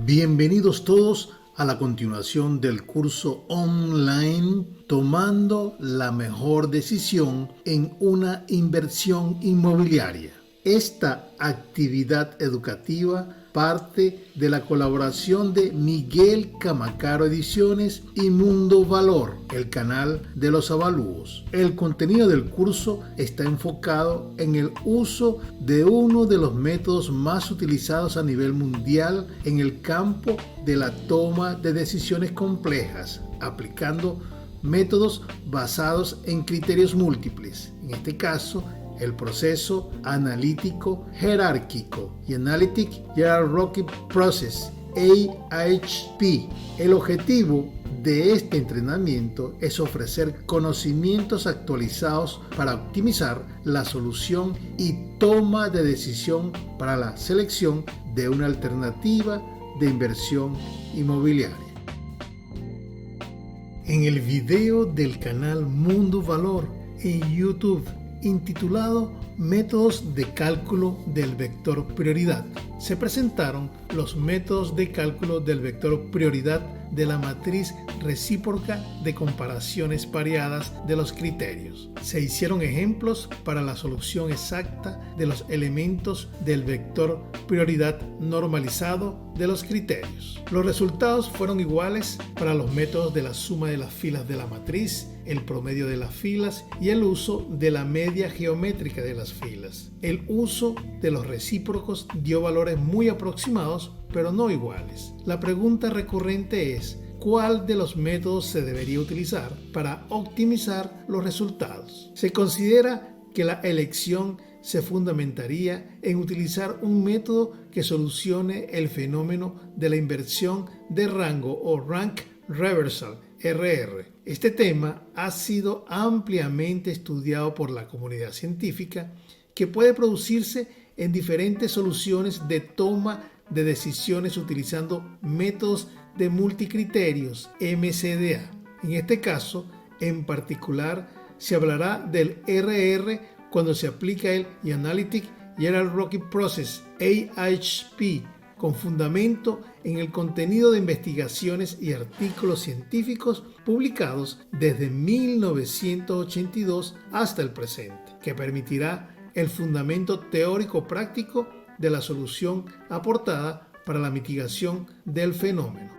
Bienvenidos todos a la continuación del curso online Tomando la mejor decisión en una inversión inmobiliaria. Esta actividad educativa parte de la colaboración de Miguel Camacaro Ediciones y Mundo Valor, el canal de los avalúos. El contenido del curso está enfocado en el uso de uno de los métodos más utilizados a nivel mundial en el campo de la toma de decisiones complejas, aplicando métodos basados en criterios múltiples, en este caso el proceso analítico jerárquico y Analytic Hierarchy Process, AHP. El objetivo de este entrenamiento es ofrecer conocimientos actualizados para optimizar la solución y toma de decisión para la selección de una alternativa de inversión inmobiliaria. En el video del canal Mundo Valor en YouTube, intitulado Métodos de cálculo del vector prioridad, se presentaron los métodos de cálculo del vector prioridad de la matriz recíproca de comparaciones pareadas de los criterios. Se hicieron ejemplos para la solución exacta de los elementos del vector prioridad normalizado de los criterios. Los resultados fueron iguales para los métodos de la suma de las filas de la matriz, el promedio de las filas y el uso de la media geométrica de las filas. El uso de los recíprocos dio valores muy aproximados, pero no iguales. La pregunta recurrente es: ¿cuál de los métodos se debería utilizar para optimizar los resultados? Se considera que la elección se fundamentaría en utilizar un método que solucione el fenómeno de la inversión de rango o rank reversal, RR. Este tema ha sido ampliamente estudiado por la comunidad científica, que puede producirse en diferentes soluciones de toma de decisiones utilizando métodos de multicriterios, MCDA. En este caso, en particular, se hablará del RR cuando se aplica el Analytic Hierarchy Process, AHP, con fundamento en el contenido de investigaciones y artículos científicos publicados desde 1982 hasta el presente, que permitirá el fundamento teórico práctico de la solución aportada para la mitigación del fenómeno.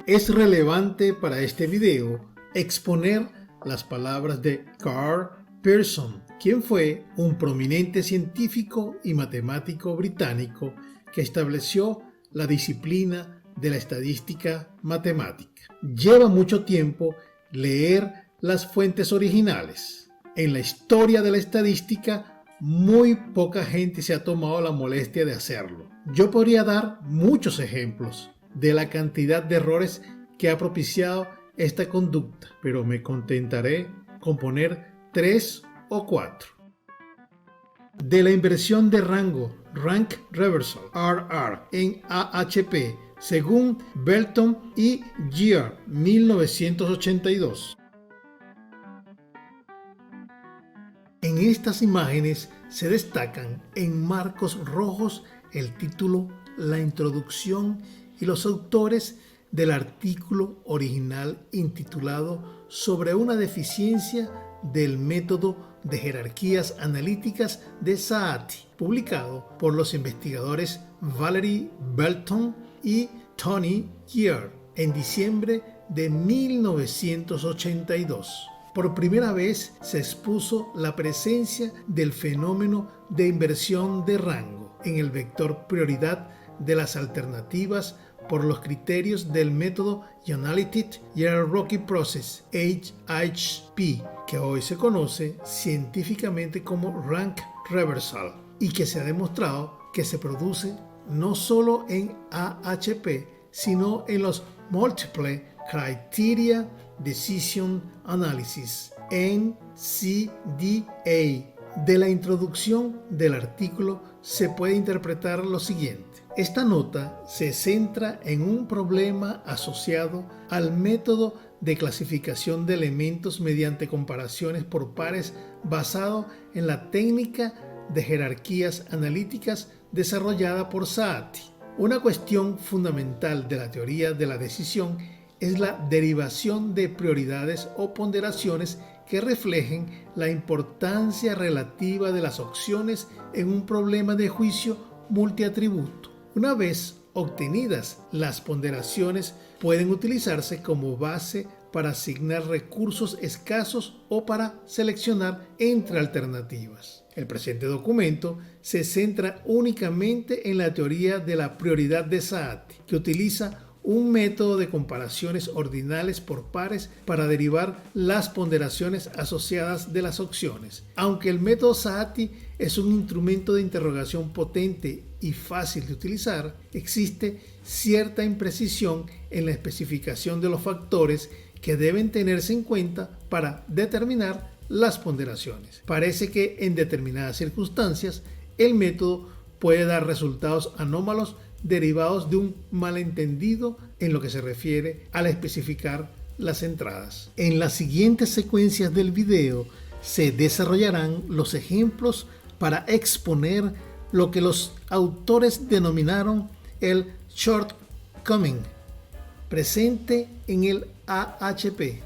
Es relevante para este video exponer las palabras de Carl Pearson, quien fue un prominente científico y matemático británico que estableció la disciplina de la estadística matemática. Lleva mucho tiempo leer las fuentes originales. En la historia de la estadística, muy poca gente se ha tomado la molestia de hacerlo. Yo podría dar muchos ejemplos de la cantidad de errores que ha propiciado esta conducta, pero me contentaré con poner 3 o 4. De la inversión de rango, Rank Reversal, RR, en AHP, según Belton y Gear, 1982. En estas imágenes se destacan en marcos rojos el título, la introducción y los autores del artículo original intitulado Sobre una deficiencia del método de jerarquías analíticas de Saati, publicado por los investigadores Valerie Belton y Tony Gear en diciembre de 1982. Por primera vez se expuso la presencia del fenómeno de inversión de rango en el vector prioridad de las alternativas por los criterios del método Analytic Hierarchy Process, AHP, que hoy se conoce científicamente como Rank Reversal, y que se ha demostrado que se produce no solo en AHP, sino en los Multiple Criteria Decision Analysis, NCDA. De la introducción del artículo se puede interpretar lo siguiente. Esta nota se centra en un problema asociado al método de clasificación de elementos mediante comparaciones por pares basado en la técnica de jerarquías analíticas desarrollada por Saati. Una cuestión fundamental de la teoría de la decisión es la derivación de prioridades o ponderaciones que reflejen la importancia relativa de las opciones en un problema de juicio multiatributo. Una vez obtenidas, las ponderaciones pueden utilizarse como base para asignar recursos escasos o para seleccionar entre alternativas. El presente documento se centra únicamente en la teoría de la prioridad de Saati, que utiliza un método de comparaciones ordinales por pares para derivar las ponderaciones asociadas de las opciones. Aunque el método Saati es un instrumento de interrogación potente y fácil de utilizar, existe cierta imprecisión en la especificación de los factores que deben tenerse en cuenta para determinar las ponderaciones. Parece que en determinadas circunstancias el método puede dar resultados anómalos derivados de un malentendido en lo que se refiere al especificar las entradas. En las siguientes secuencias del video se desarrollarán los ejemplos para exponer lo que los autores denominaron el shortcoming presente en el AHP.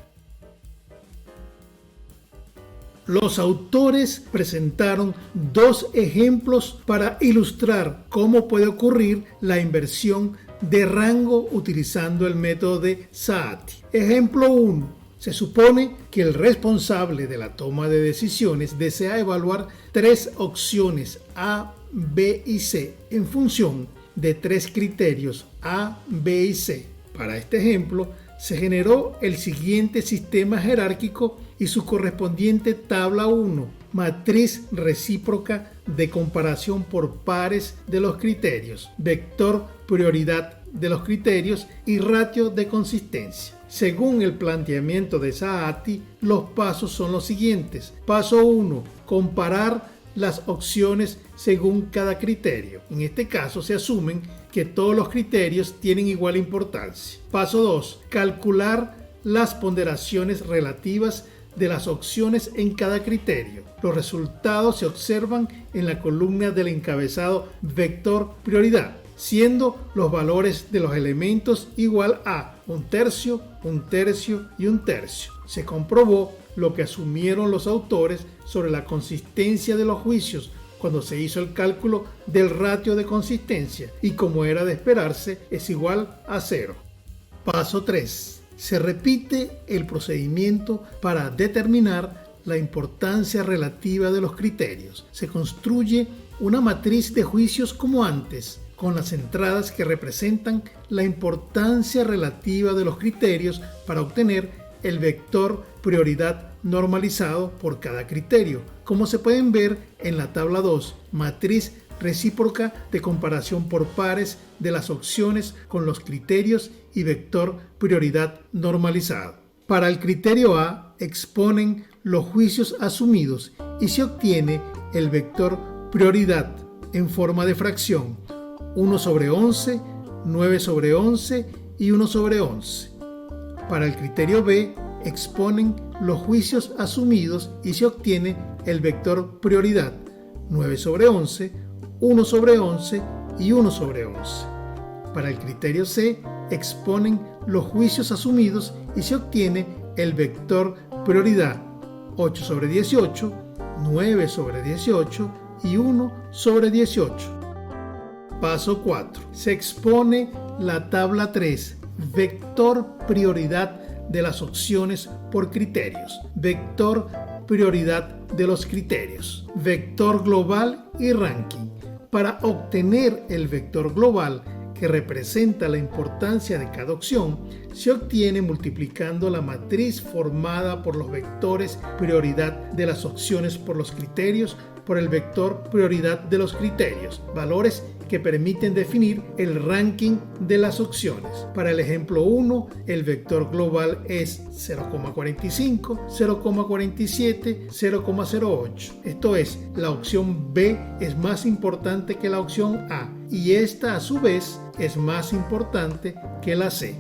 Los autores presentaron dos ejemplos para ilustrar cómo puede ocurrir la inversión de rango utilizando el método de Saati. Ejemplo 1. Se supone que el responsable de la toma de decisiones desea evaluar tres opciones A, B y C en función de tres criterios A, B y C. Para este ejemplo, se generó el siguiente sistema jerárquico y su correspondiente tabla 1, matriz recíproca de comparación por pares de los criterios, vector prioridad de los criterios y ratio de consistencia. Según el planteamiento de Saati, los pasos son los siguientes. Paso 1, comparar las opciones según cada criterio. En este caso se asumen que todos los criterios tienen igual importancia. Paso 2, calcular las ponderaciones relativas de las opciones en cada criterio. Los resultados se observan en la columna del encabezado vector prioridad, siendo los valores de los elementos igual a 1/3, 1/3 y 1/3. Se comprobó lo que asumieron los autores sobre la consistencia de los juicios cuando se hizo el cálculo del ratio de consistencia y, como era de esperarse, es igual a 0. Paso 3. Se repite el procedimiento para determinar la importancia relativa de los criterios. Se construye una matriz de juicios como antes, con las entradas que representan la importancia relativa de los criterios para obtener el vector prioridad normalizado por cada criterio, como se pueden ver en la tabla 2, matriz recíproca de comparación por pares de las opciones con los criterios y vector prioridad normalizado. Para el criterio A, exponen los juicios asumidos y se obtiene el vector prioridad en forma de fracción 1/11, 9/11 y 1/11. Para el criterio B, exponen los juicios asumidos y se obtiene el vector prioridad 9/11, 1/11 y 1/11. Para el criterio C, exponen los juicios asumidos y se obtiene el vector prioridad 8/18, 9/18 y 1/18. Paso 4. Se expone la tabla 3, vector prioridad de las opciones por criterios, vector prioridad de los criterios, vector global y ranking. Para obtener el vector global que representa la importancia de cada opción, se obtiene multiplicando la matriz formada por los vectores prioridad de las opciones por los criterios por el vector prioridad de los criterios, valores que permiten definir el ranking de las opciones. Para el ejemplo 1, el vector global es 0,45, 0,47, 0,08. Esto es, la opción B es más importante que la opción A y esta a su vez es más importante que la C.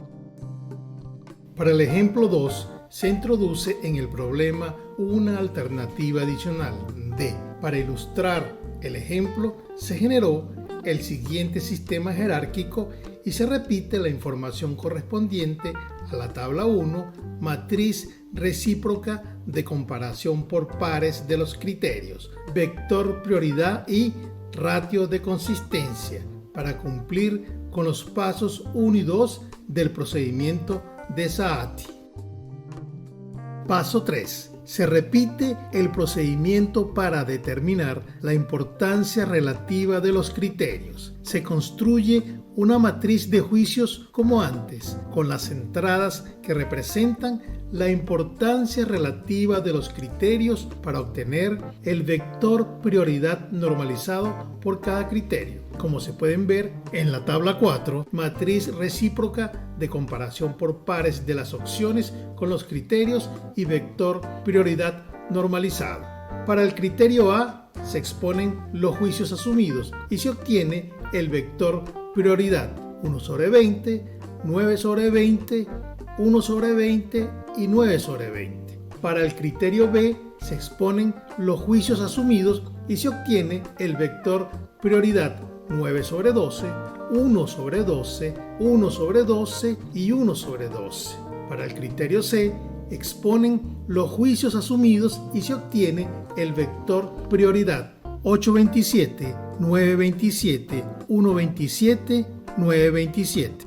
Para el ejemplo 2, se introduce en el problema una alternativa adicional D. Para ilustrar el ejemplo, se generó el siguiente sistema jerárquico y se repite la información correspondiente a la tabla 1, matriz recíproca de comparación por pares de los criterios, vector prioridad y ratio de consistencia, para cumplir con los pasos 1 y 2 del procedimiento de Saati. Paso 3. Se repite el procedimiento para determinar la importancia relativa de los criterios. Se construye una matriz de juicios como antes, con las entradas que representan la importancia relativa de los criterios para obtener el vector prioridad normalizado por cada criterio. Como se pueden ver en la tabla 4, matriz recíproca de comparación por pares de las opciones con los criterios y vector prioridad normalizado. Para el criterio A se exponen los juicios asumidos y se obtiene el vector prioridad 1 sobre 20, 9 sobre 20, 1 sobre 20 y 9 sobre 20. Para el criterio B se exponen los juicios asumidos y se obtiene el vector prioridad 9 sobre 12, 1 sobre 12, 1 sobre 12 y 1 sobre 12. Para el criterio C exponen los juicios asumidos y se obtiene el vector prioridad 827, 927, 127, 927.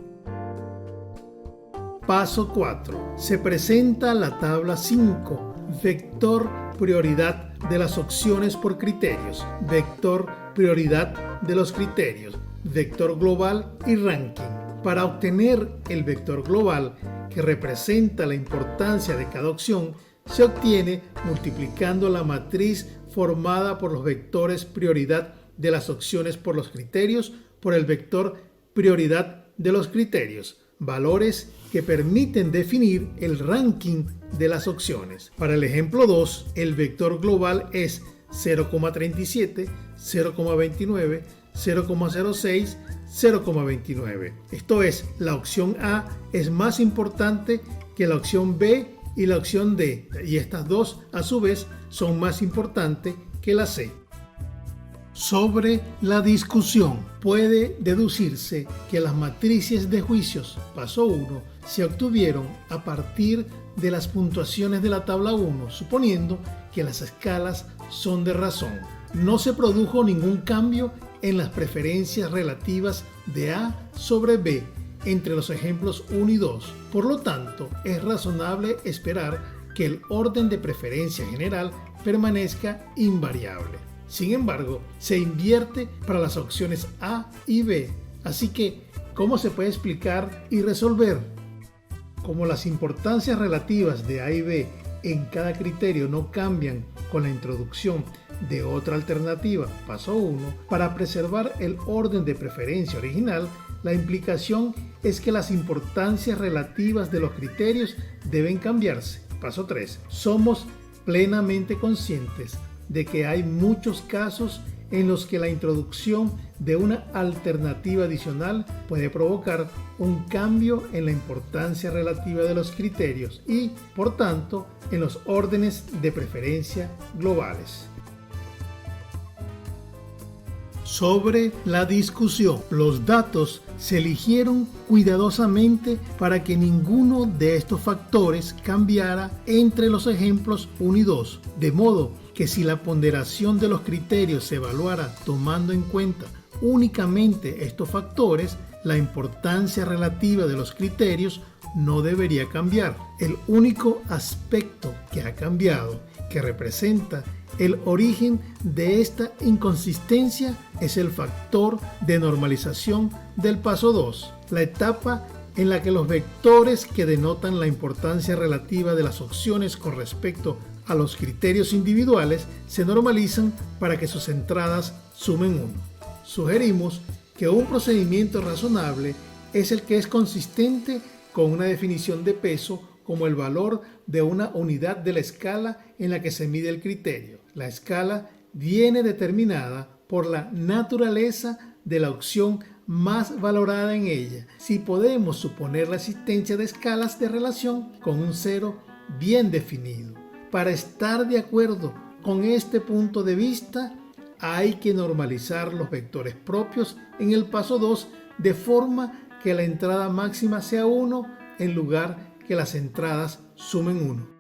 Paso 4. Se presenta la tabla 5, vector prioridad de las opciones por criterios, vector prioridad de los criterios, vector global y ranking. Para obtener el vector global, que representa la importancia de cada opción, se obtiene multiplicando la matriz formada por los vectores prioridad de las opciones por los criterios por el vector prioridad de los criterios, valores que permiten definir el ranking de las opciones. Para el ejemplo 2, el vector global es 0,37, 0,29, 0,06, 0,29. Esto es, la opción A es más importante que la opción B y la opción D, y estas dos a su vez son más importantes que la C. Sobre la discusión, puede deducirse que las matrices de juicios, paso 1, se obtuvieron a partir de las puntuaciones de la tabla 1, suponiendo que las escalas son de razón. No se produjo ningún cambio en las preferencias relativas de A sobre B entre los ejemplos 1 y 2. Por lo tanto, es razonable esperar que el orden de preferencia general permanezca invariable. Sin embargo, se invierte para las opciones A y B. Así que, ¿cómo se puede explicar y resolver? Como las importancias relativas de A y B en cada criterio no cambian con la introducción de otra alternativa, paso 1, para preservar el orden de preferencia original, la implicación es que las importancias relativas de los criterios deben cambiarse. Paso 3. Somos plenamente conscientes de que hay muchos casos en los que la introducción de una alternativa adicional puede provocar un cambio en la importancia relativa de los criterios y, por tanto, en los órdenes de preferencia globales. Sobre la discusión, los datos se eligieron cuidadosamente para que ninguno de estos factores cambiara entre los ejemplos 1 y 2, de modo que si la ponderación de los criterios se evaluara tomando en cuenta únicamente estos factores, la importancia relativa de los criterios no debería cambiar. El único aspecto que ha cambiado, que representa el origen de esta inconsistencia, es el factor de normalización del paso 2, la etapa en la que los vectores que denotan la importancia relativa de las opciones con respecto a los criterios individuales se normalizan para que sus entradas sumen 1. Sugerimos que un procedimiento razonable es el que es consistente con una definición de peso como el valor de una unidad de la escala en la que se mide el criterio. La escala viene determinada por la naturaleza de la opción más valorada en ella. Si podemos suponer la existencia de escalas de relación con un cero bien definido. Para estar de acuerdo con este punto de vista, hay que normalizar los vectores propios en el paso 2 de forma que la entrada máxima sea 1 en lugar que las entradas sumen 1.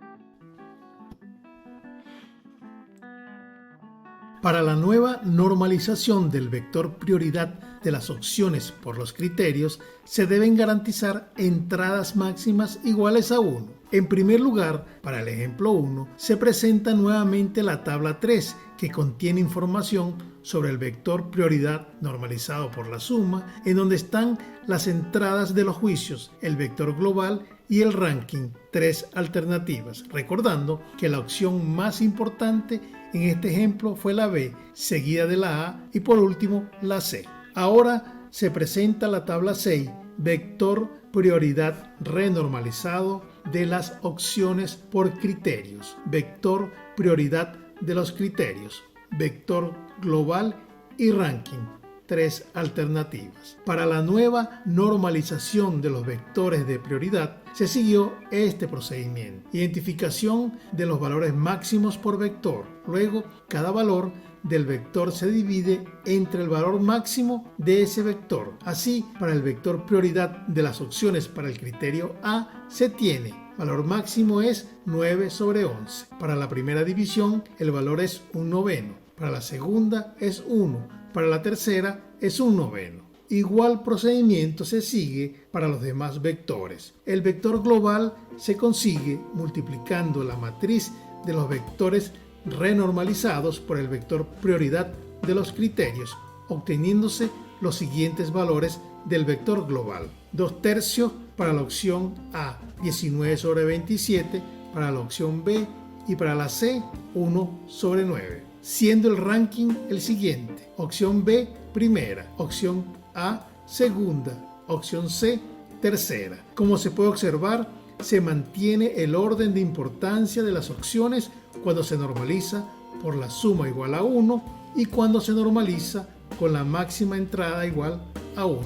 Para la nueva normalización del vector prioridad de las opciones por los criterios, se deben garantizar entradas máximas iguales a 1. En primer lugar, para el ejemplo 1, se presenta nuevamente la tabla 3, que contiene información sobre el vector prioridad normalizado por la suma, en donde están las entradas de los juicios, el vector global y el ranking, 3 alternativas, recordando que la opción más importante en este ejemplo fue la B, seguida de la A y por último la C. Ahora se presenta la tabla 6, vector prioridad renormalizado de las opciones por criterios, vector prioridad de los criterios, vector global y ranking, 3 alternativas. Para la nueva normalización de los vectores de prioridad se siguió este procedimiento: identificación de los valores máximos por vector. Luego, cada valor del vector se divide entre el valor máximo de ese vector. Así, para el vector prioridad de las opciones para el criterio A se tiene valor máximo es 9 sobre 11. Para la primera división el valor es 1/9. Para la segunda es 1. Para la tercera es 1/9. Igual procedimiento se sigue para los demás vectores. El vector global se consigue multiplicando la matriz de los vectores renormalizados por el vector prioridad de los criterios, obteniéndose los siguientes valores del vector global: 2/3 para la opción A, 19 sobre 27 para la opción B y para la C 1 sobre 9, siendo el ranking el siguiente: opción B primera, opción A segunda, opción C tercera. Como se puede observar, se mantiene el orden de importancia de las opciones cuando se normaliza por la suma igual a 1 y cuando se normaliza con la máxima entrada igual a 1.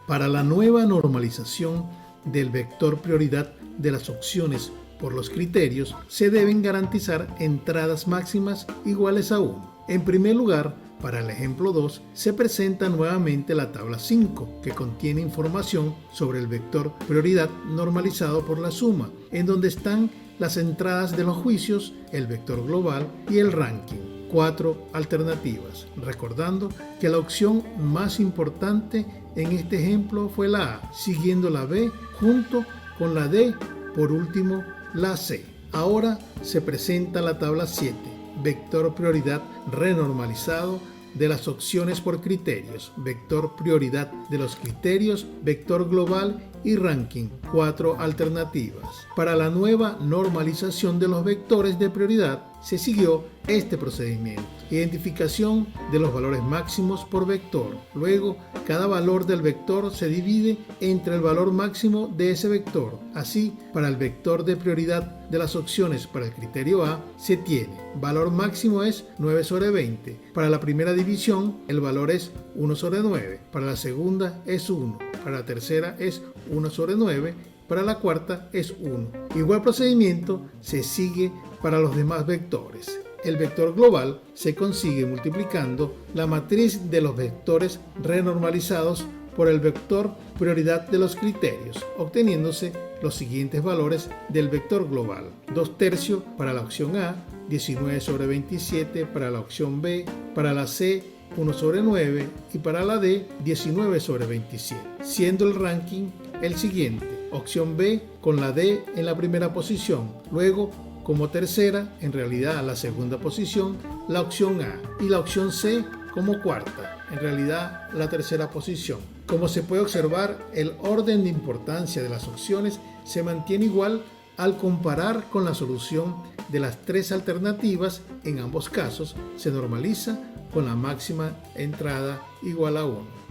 Para la nueva normalización del vector prioridad de las opciones por los criterios, se deben garantizar entradas máximas iguales a 1. En primer lugar, para el ejemplo 2, se presenta nuevamente la tabla 5, que contiene información sobre el vector prioridad normalizado por la suma, en donde están las entradas de los juicios, el vector global y el ranking, 4 alternativas, recordando que la opción más importante en este ejemplo fue la A, siguiendo la B junto con la D, por último la C. Ahora se presenta la tabla 7, vector prioridad renormalizado de las opciones por criterios, vector prioridad de los criterios, vector global y ranking, 4 alternativas. Para la nueva normalización de los vectores de prioridad se siguió este procedimiento: identificación de los valores máximos por vector. Luego, cada valor del vector se divide entre el valor máximo de ese vector. Así, para el vector de prioridad de las opciones para el criterio A se tiene valor máximo es 9 sobre 20. Para la primera división el valor es 1 sobre 9. Para la segunda es 1. Para la tercera es 1 sobre 9. Para la cuarta es 1. Igual procedimiento se sigue para los demás vectores. El vector global se consigue multiplicando la matriz de los vectores renormalizados por el vector prioridad de los criterios, obteniéndose los siguientes valores del vector global: 2/3 para la opción A, 19 sobre 27 para la opción B, para la C 1 sobre 9 y para la D 19 sobre 27, siendo el ranking el siguiente: opción B con la D en la primera posición, luego como tercera, en realidad la segunda posición, la opción A, y la opción C como cuarta, en realidad la tercera posición. Como se puede observar, el orden de importancia de las opciones se mantiene igual al comparar con la solución de las 3 alternativas. En ambos casos se normaliza con la máxima entrada igual a 1.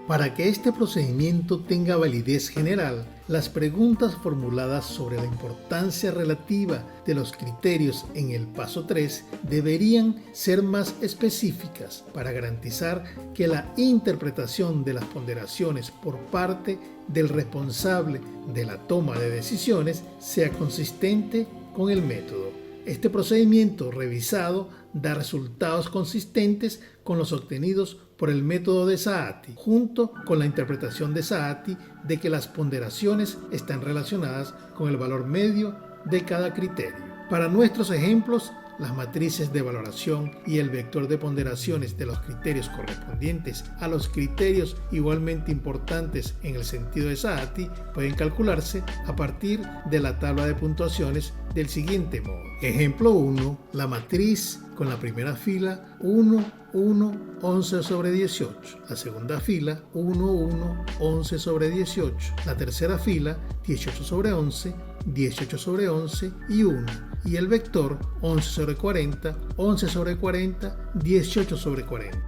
Para que este procedimiento tenga validez general, las preguntas formuladas sobre la importancia relativa de los criterios en el paso 3 deberían ser más específicas para garantizar que la interpretación de las ponderaciones por parte del responsable de la toma de decisiones sea consistente con el método. Este procedimiento revisado da resultados consistentes con los obtenidos por el método de Saati, junto con la interpretación de Saati de que las ponderaciones están relacionadas con el valor medio de cada criterio. Para nuestros ejemplos, las matrices de valoración y el vector de ponderaciones de los criterios correspondientes a los criterios igualmente importantes en el sentido de Saati pueden calcularse a partir de la tabla de puntuaciones del siguiente modo. Ejemplo 1. La matriz con la primera fila 1, 1, 11 sobre 18. La segunda fila 1, 1, 11 sobre 18. La tercera fila 18 sobre 11, 18 sobre 11 y 1. Y el vector 11 sobre 40, 11 sobre 40, 18 sobre 40.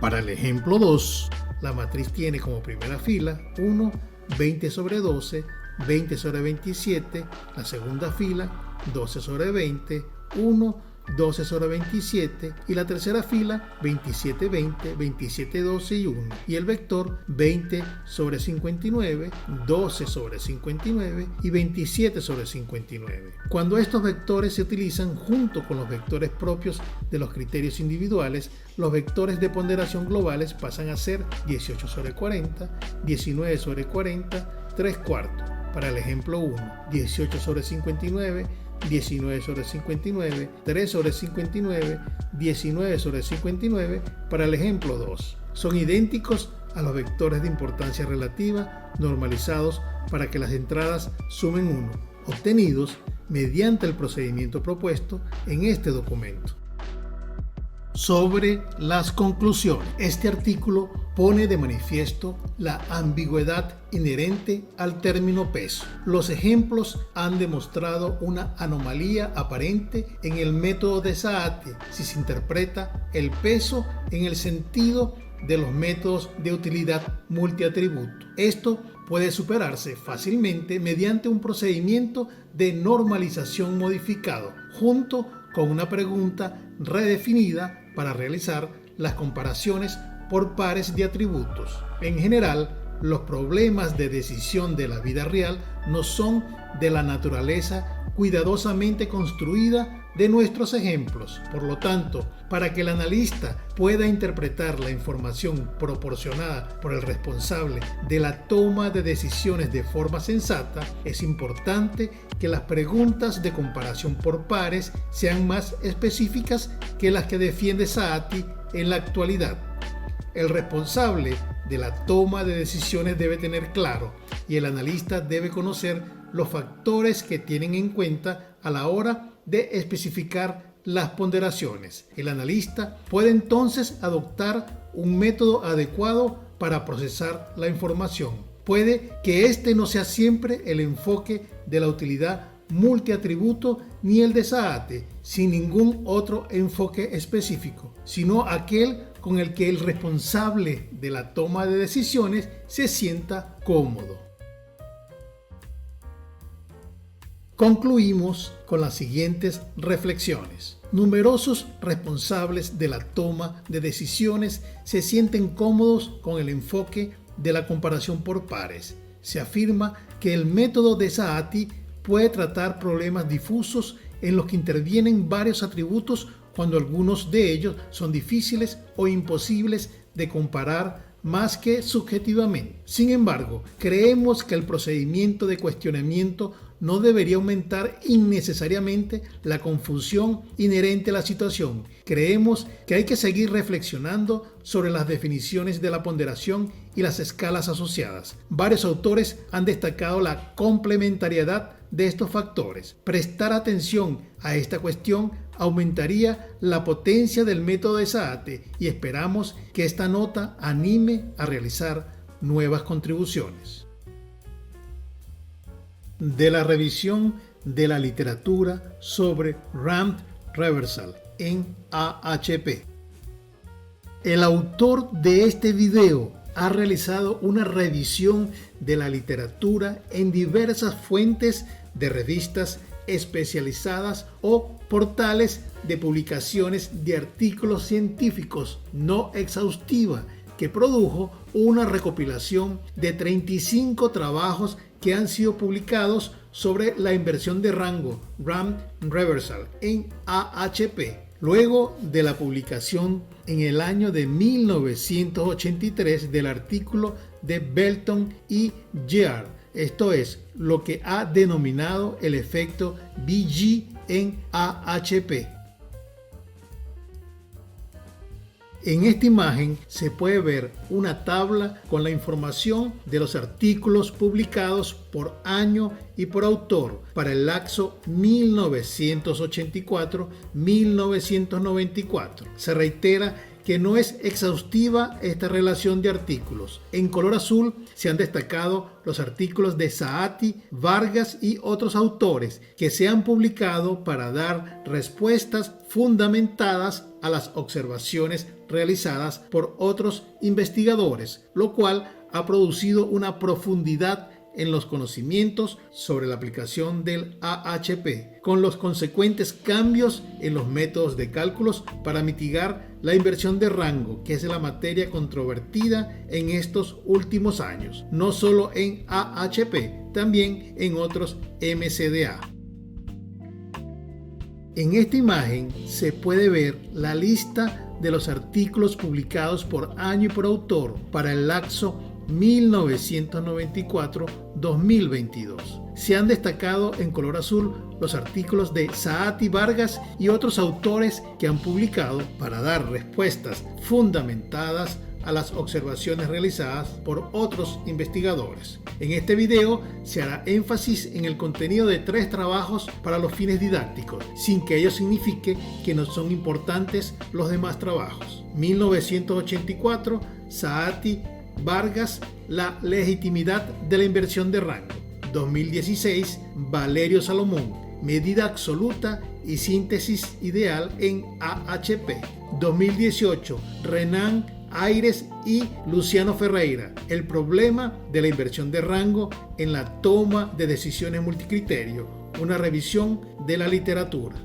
Para el ejemplo 2, la matriz tiene como primera fila 1, 20 sobre 12, 20 sobre 27, la segunda fila 12 sobre 20, 1, 12 sobre 27 y la tercera fila 27, 20, 27, 12 y 1 y el vector 20 sobre 59, 12 sobre 59 y 27 sobre 59. Cuando estos vectores se utilizan junto con los vectores propios de los criterios individuales, los vectores de ponderación globales pasan a ser 18 sobre 40, 19 sobre 40, 3 cuartos. Para el ejemplo 1, 18 sobre 59, 19 sobre 59, 3 sobre 59, 19 sobre 59 para el ejemplo 2. Son idénticos a los vectores de importancia relativa normalizados para que las entradas sumen 1, obtenidos mediante el procedimiento propuesto en este documento. Sobre las conclusiones. Este artículo pone de manifiesto la ambigüedad inherente al término peso. Los ejemplos han demostrado una anomalía aparente en el método de Saati si se interpreta el peso en el sentido de los métodos de utilidad multiatributo. Esto puede superarse fácilmente mediante un procedimiento de normalización modificado, junto con una pregunta redefinida para realizar las comparaciones por pares de atributos. En general, los problemas de decisión de la vida real no son de la naturaleza cuidadosamente construida de nuestros ejemplos. Por lo tanto, para que el analista pueda interpretar la información proporcionada por el responsable de la toma de decisiones de forma sensata, es importante que las preguntas de comparación por pares sean más específicas que las que defiende Saati en la actualidad. El responsable de la toma de decisiones debe tener claro y el analista debe conocer los factores que tienen en cuenta a la hora de especificar las ponderaciones. El analista puede entonces adoptar un método adecuado para procesar la información. Puede que este no sea siempre el enfoque de la utilidad multiatributo ni el de Saati, sin ningún otro enfoque específico, sino aquel con el que el responsable de la toma de decisiones se sienta cómodo. Concluimos con las siguientes reflexiones. Numerosos responsables de la toma de decisiones se sienten cómodos con el enfoque de la comparación por pares. Se afirma que el método de Saati puede tratar problemas difusos en los que intervienen varios atributos cuando algunos de ellos son difíciles o imposibles de comparar más que subjetivamente. Sin embargo, creemos que el procedimiento de cuestionamiento no debería aumentar innecesariamente la confusión inherente a la situación. Creemos que hay que seguir reflexionando sobre las definiciones de la ponderación y las escalas asociadas. Varios autores han destacado la complementariedad de estos factores. Prestar atención a esta cuestión aumentaría la potencia del método de Saati y esperamos que esta nota anime a realizar nuevas contribuciones. De la revisión de la literatura sobre Ramp Reversal en AHP. El autor de este video ha realizado una revisión de la literatura en diversas fuentes de revistas especializadas o portales de publicaciones de artículos científicos no exhaustiva, que produjo una recopilación de 35 trabajos que han sido publicados sobre la inversión de rango Ramp Reversal en AHP. Luego de la publicación en el año de 1983 del artículo de Belton y Gear, esto es lo que ha denominado el efecto BG en AHP. En esta imagen se puede ver una tabla con la información de los artículos publicados por año y por autor para el lapso 1984-1994. Se reitera que no es exhaustiva esta relación de artículos. En color azul se han destacado los artículos de Saati, Vargas y otros autores que se han publicado para dar respuestas fundamentadas a las observaciones realizadas por otros investigadores, lo cual ha producido una profundidad en los conocimientos sobre la aplicación del AHP, con los consecuentes cambios en los métodos de cálculos para mitigar la inversión de rango, que es la materia controvertida en estos últimos años, no solo en AHP, también en otros MCDA. En esta imagen se puede ver la lista de los artículos publicados por año y por autor para el lapso 1994-2022. Se han destacado en color azul los artículos de Saati, Vargas y otros autores que han publicado para dar respuestas fundamentadas a las observaciones realizadas por otros investigadores. En este video se hará énfasis en el contenido de 3 trabajos para los fines didácticos, sin que ello signifique que no son importantes los demás trabajos. 1984, Saati, Vargas, la legitimidad de la inversión de rango. 2016, Valerio Salomón, medida absoluta y síntesis ideal en AHP. 2018, Renan Ayres y Luciano Ferreira, el problema de la inversión de rango en la toma de decisiones multicriterio, una revisión de la literatura.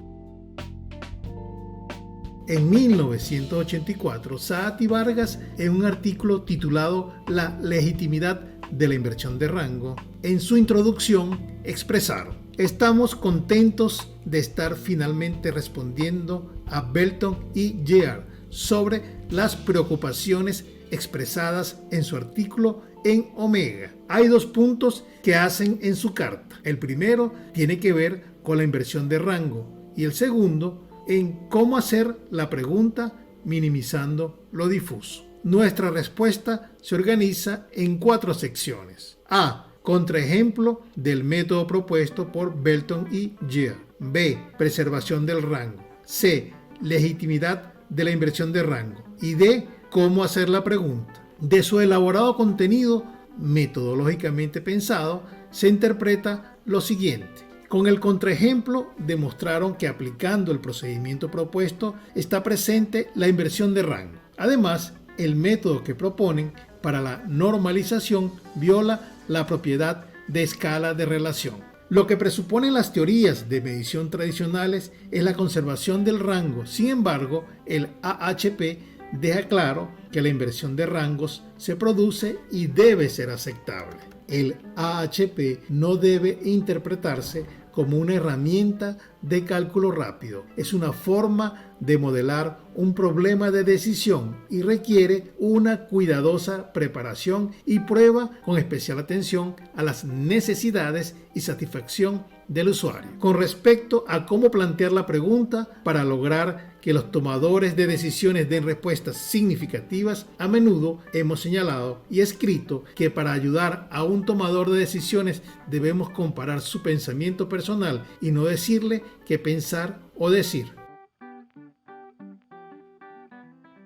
En 1984, Saati y Vargas, en un artículo titulado La legitimidad de la inversión de rango, en su introducción expresaron: estamos contentos de estar finalmente respondiendo a Belton y Gear sobre las preocupaciones expresadas en su artículo en Omega. Hay 2 puntos que hacen en su carta. El primero tiene que ver con la inversión de rango y el segundo en cómo hacer la pregunta minimizando lo difuso. Nuestra respuesta se organiza en 4 secciones. A. Contraejemplo del método propuesto por Belton y Gear. B. Preservación del rango. C. Legitimidad de la inversión de rango. Y D. Cómo hacer la pregunta. De su elaborado contenido, metodológicamente pensado, se interpreta lo siguiente. Con el contraejemplo demostraron que aplicando el procedimiento propuesto está presente la inversión de rango. Además, el método que proponen para la normalización viola la propiedad de escala de relación. Lo que presuponen las teorías de medición tradicionales es la conservación del rango. Sin embargo, el AHP deja claro que la inversión de rangos se produce y debe ser aceptable. El AHP no debe interpretarse como una herramienta de cálculo rápido. Es una forma de modelar un problema de decisión y requiere una cuidadosa preparación y prueba con especial atención a las necesidades y satisfacción del usuario. Con respecto a cómo plantear la pregunta para lograr que los tomadores de decisiones den respuestas significativas, a menudo hemos señalado y escrito que para ayudar a un tomador de decisiones debemos comparar su pensamiento personal y no decirle qué pensar o decir.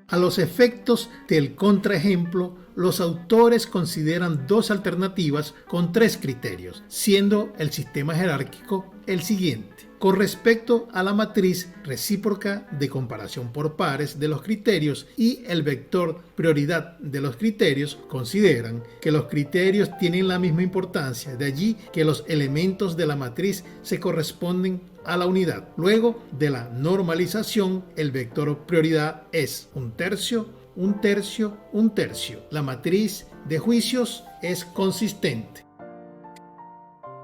A los efectos del contraejemplo, los autores consideran 2 alternativas con 3 criterios, siendo el sistema jerárquico el siguiente. Con respecto a la matriz recíproca de comparación por pares de los criterios y el vector prioridad de los criterios, consideran que los criterios tienen la misma importancia, de allí que los elementos de la matriz se corresponden a la unidad. Luego de la normalización, el vector prioridad es 1/3, 1/3, 1/3. La matriz de juicios es consistente.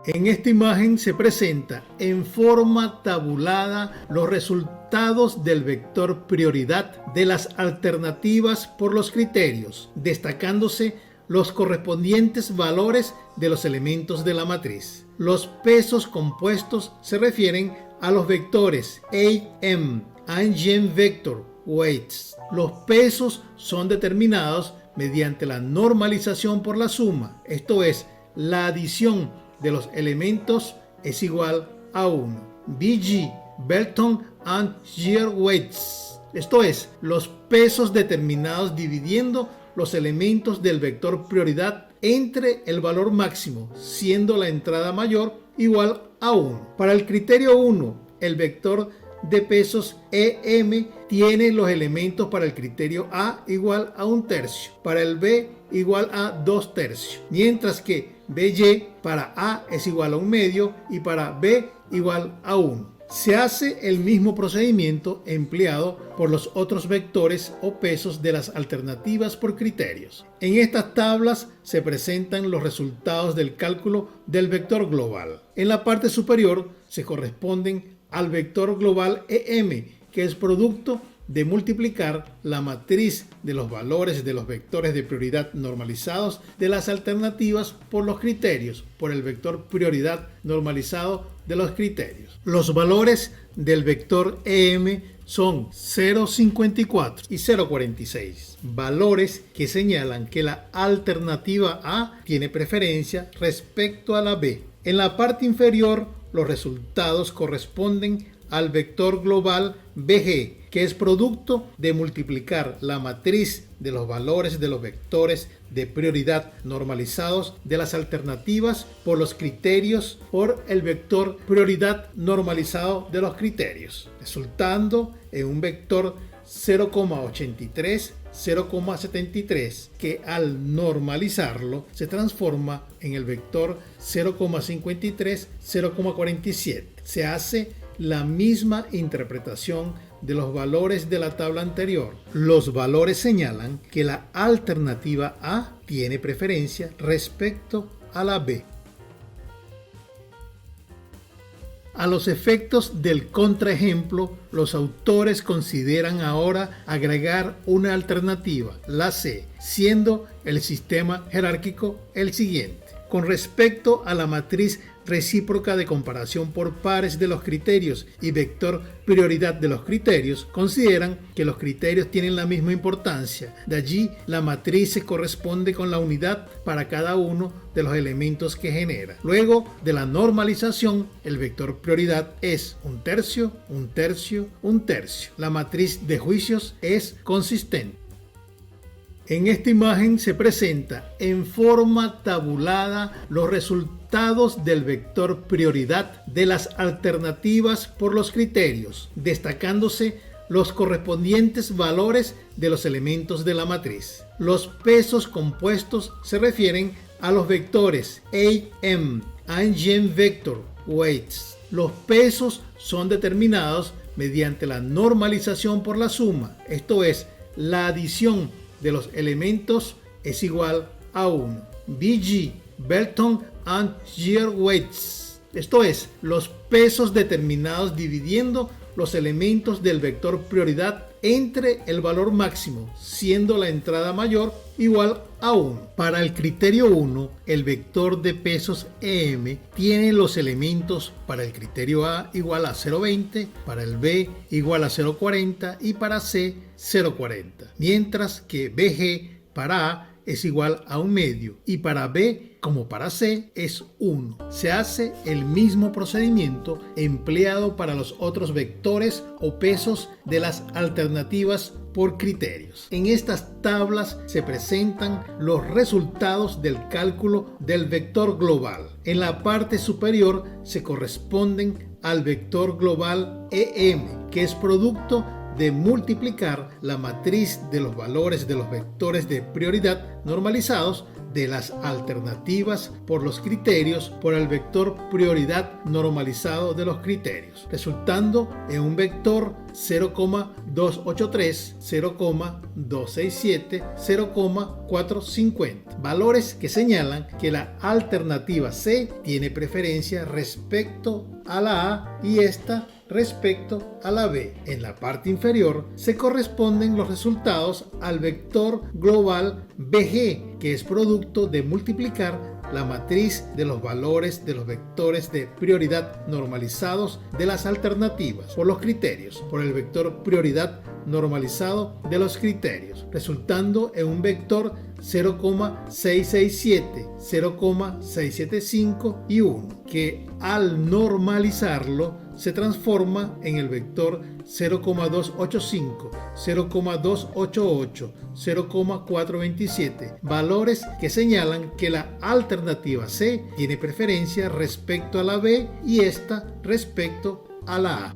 En esta imagen se presenta en forma tabulada los resultados del vector prioridad de las alternativas por los criterios, destacándose los correspondientes valores de los elementos de la matriz. Los pesos compuestos se refieren a los vectores AM, eigenvector, weights. Los pesos son determinados mediante la normalización por la suma, esto es, la adición de los elementos es igual a 1. BG, Belton and Shear weights, esto es, los pesos determinados dividiendo los elementos del vector prioridad entre el valor máximo, siendo la entrada mayor igual a 1. Para el criterio 1, el vector de pesos EM tiene los elementos para el criterio A igual a 1/3, para el B igual a 2/3, mientras que BY para A es igual a 1/2 y para B igual a 1. Se hace el mismo procedimiento empleado por los otros vectores o pesos de las alternativas por criterios. En estas tablas se presentan los resultados del cálculo del vector global. En la parte superior se corresponden al vector global EM, que es producto de multiplicar la matriz de los valores de los vectores de prioridad normalizados de las alternativas por los criterios, por el vector prioridad normalizado de los criterios. Los valores del vector EM son 0,54 y 0,46, valores que señalan que la alternativa A tiene preferencia respecto a la B. En la parte inferior, los resultados corresponden al vector global BG, que es producto de multiplicar la matriz de los valores de los vectores de prioridad normalizados de las alternativas por los criterios por el vector prioridad normalizado de los criterios, resultando en un vector 0,83, 0,73, que al normalizarlo se transforma en el vector 0,53, 0,47. Se hace la misma interpretación de los valores de la tabla anterior. Los valores señalan que la alternativa A tiene preferencia respecto a la B. A los efectos del contraejemplo, los autores consideran ahora agregar una alternativa, la C, siendo el sistema jerárquico el siguiente. Con respecto a la matriz recíproca de comparación por pares de los criterios y vector prioridad de los criterios, consideran que los criterios tienen la misma importancia. De allí, la matriz se corresponde con la unidad para cada uno de los elementos que genera. Luego de la normalización, el vector prioridad es 1/3, 1/3, 1/3. La matriz de juicios es consistente. En esta imagen se presenta en forma tabulada los resultados del vector prioridad de las alternativas por los criterios, destacándose los correspondientes valores de los elementos de la matriz. Los pesos compuestos se refieren a los vectores AM, eigenvector, weights. Los pesos son determinados mediante la normalización por la suma, esto es, la adición de los elementos es igual a 1. BG, Belton and Shear weights, esto es, los pesos determinados dividiendo los elementos del vector prioridad entre el valor máximo, siendo la entrada mayor igual a 1. Para el criterio 1, el vector de pesos EM tiene los elementos para el criterio A igual a 0,20, para el B igual a 0,40 y para C 0,40, mientras que BG para A es igual a 1/2 y para B como para C es 1. Se hace el mismo procedimiento empleado para los otros vectores o pesos de las alternativas por criterios. En estas tablas se presentan los resultados del cálculo del vector global. En la parte superior se corresponden al vector global EM, que es producto de multiplicar la matriz de los valores de los vectores de prioridad normalizados de las alternativas por los criterios por el vector prioridad normalizado de los criterios, resultando en un vector 0,283, 0,267, 0,450. Valores que señalan que la alternativa C tiene preferencia respecto a la A y esta respecto a la B. En la parte inferior se corresponden los resultados al vector global BG, que es producto de multiplicar la matriz de los valores de los vectores de prioridad normalizados de las alternativas por los criterios, por el vector prioridad normalizado de los criterios, resultando en un vector 0,667, 0,675 y 1, que al normalizarlo se transforma en el vector 0,285, 0,288, 0,427, valores que señalan que la alternativa C tiene preferencia respecto a la B y esta respecto a la A.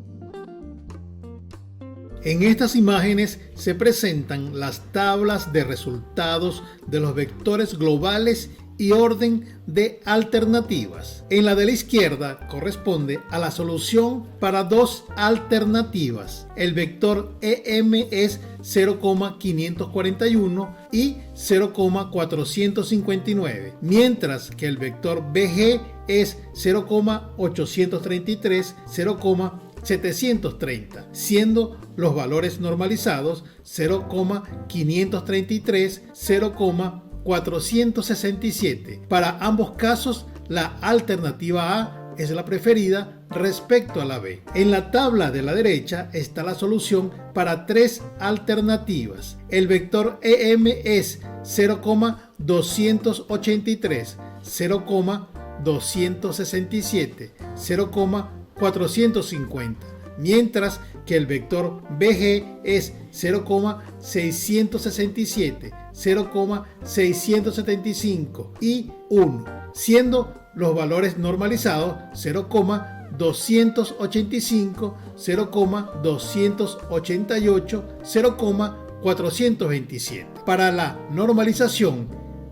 En estas imágenes se presentan las tablas de resultados de los vectores globales y orden de alternativas. En la de la izquierda corresponde a la solución para dos alternativas. El vector EM es 0,541 y 0,459, mientras que el vector BG es 0,833, 0,730, siendo los valores normalizados 0,533, 0,467. Para ambos casos, la alternativa A es la preferida respecto a la B. En la tabla de la derecha está la solución para tres alternativas. El vector EM es 0,283, 0,267, 0,450, mientras que el vector BG es 0,667, 0,675 y 1, siendo los valores normalizados 0,285, 0,288, 0,427. Para la normalización,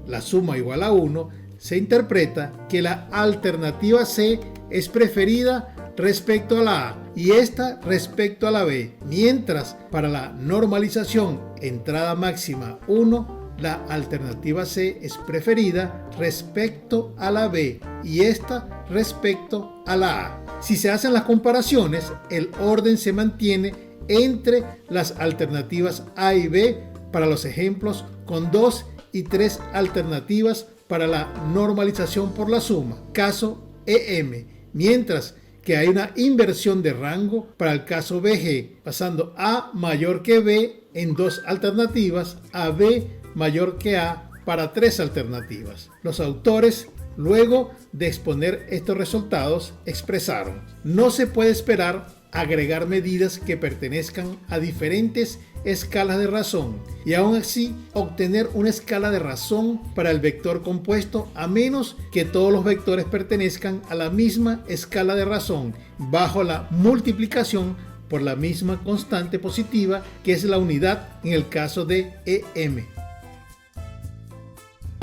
la suma igual a 1, se interpreta que la alternativa C es preferida respecto a la A y esta respecto a la B, mientras para la normalización entrada máxima 1, la alternativa C es preferida respecto a la B y esta respecto a la A. Si se hacen las comparaciones, el orden se mantiene entre las alternativas A y B para los ejemplos con 2 y 3 alternativas para la normalización por la suma, caso EM, mientras que hay una inversión de rango para el caso BG, pasando A mayor que B en 2 alternativas, a B mayor que A para 3 alternativas. Los autores, luego de exponer estos resultados, expresaron: no se puede esperar agregar medidas que pertenezcan a diferentes escalas de razón y aún así obtener una escala de razón para el vector compuesto, a menos que todos los vectores pertenezcan a la misma escala de razón bajo la multiplicación por la misma constante positiva, que es la unidad en el caso de EM.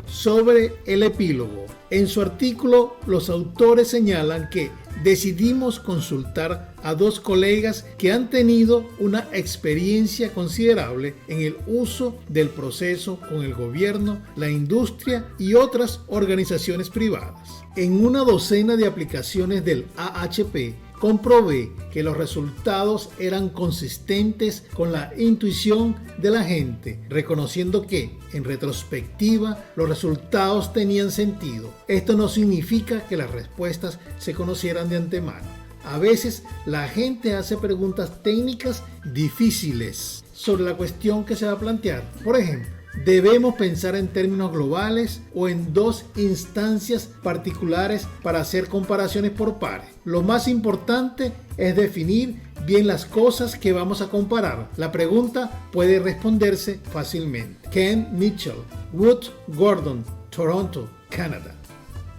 Sobre el epílogo. En su artículo, los autores señalan que decidimos consultar a 2 colegas que han tenido una experiencia considerable en el uso del proceso con el gobierno, la industria y otras organizaciones privadas. En una docena de aplicaciones del AHP, comprobé que los resultados eran consistentes con la intuición de la gente, reconociendo que, en retrospectiva, los resultados tenían sentido. Esto no significa que las respuestas se conocieran de antemano. A veces la gente hace preguntas técnicas difíciles sobre la cuestión que se va a plantear. Por ejemplo, ¿debemos pensar en términos globales o en 2 instancias particulares para hacer comparaciones por pares? Lo más importante es definir bien las cosas que vamos a comparar. La pregunta puede responderse fácilmente. Ken Mitchell, Wood Gordon, Toronto, Canadá.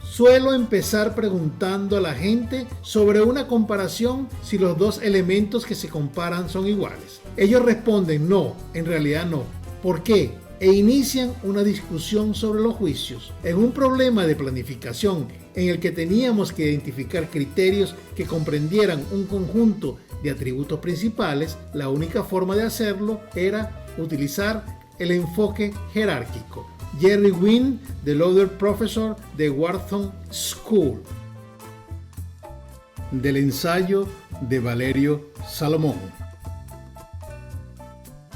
Suelo empezar preguntando a la gente sobre una comparación si los 2 elementos que se comparan son iguales. Ellos responden no, en realidad no. ¿Por qué? E inician una discusión sobre los juicios. En un problema de planificación en el que teníamos que identificar criterios que comprendieran un conjunto de atributos principales, la única forma de hacerlo era utilizar el enfoque jerárquico. Jerry Wynn, The Lauder Professor de Wharton School. Del ensayo de Valerio Salomón.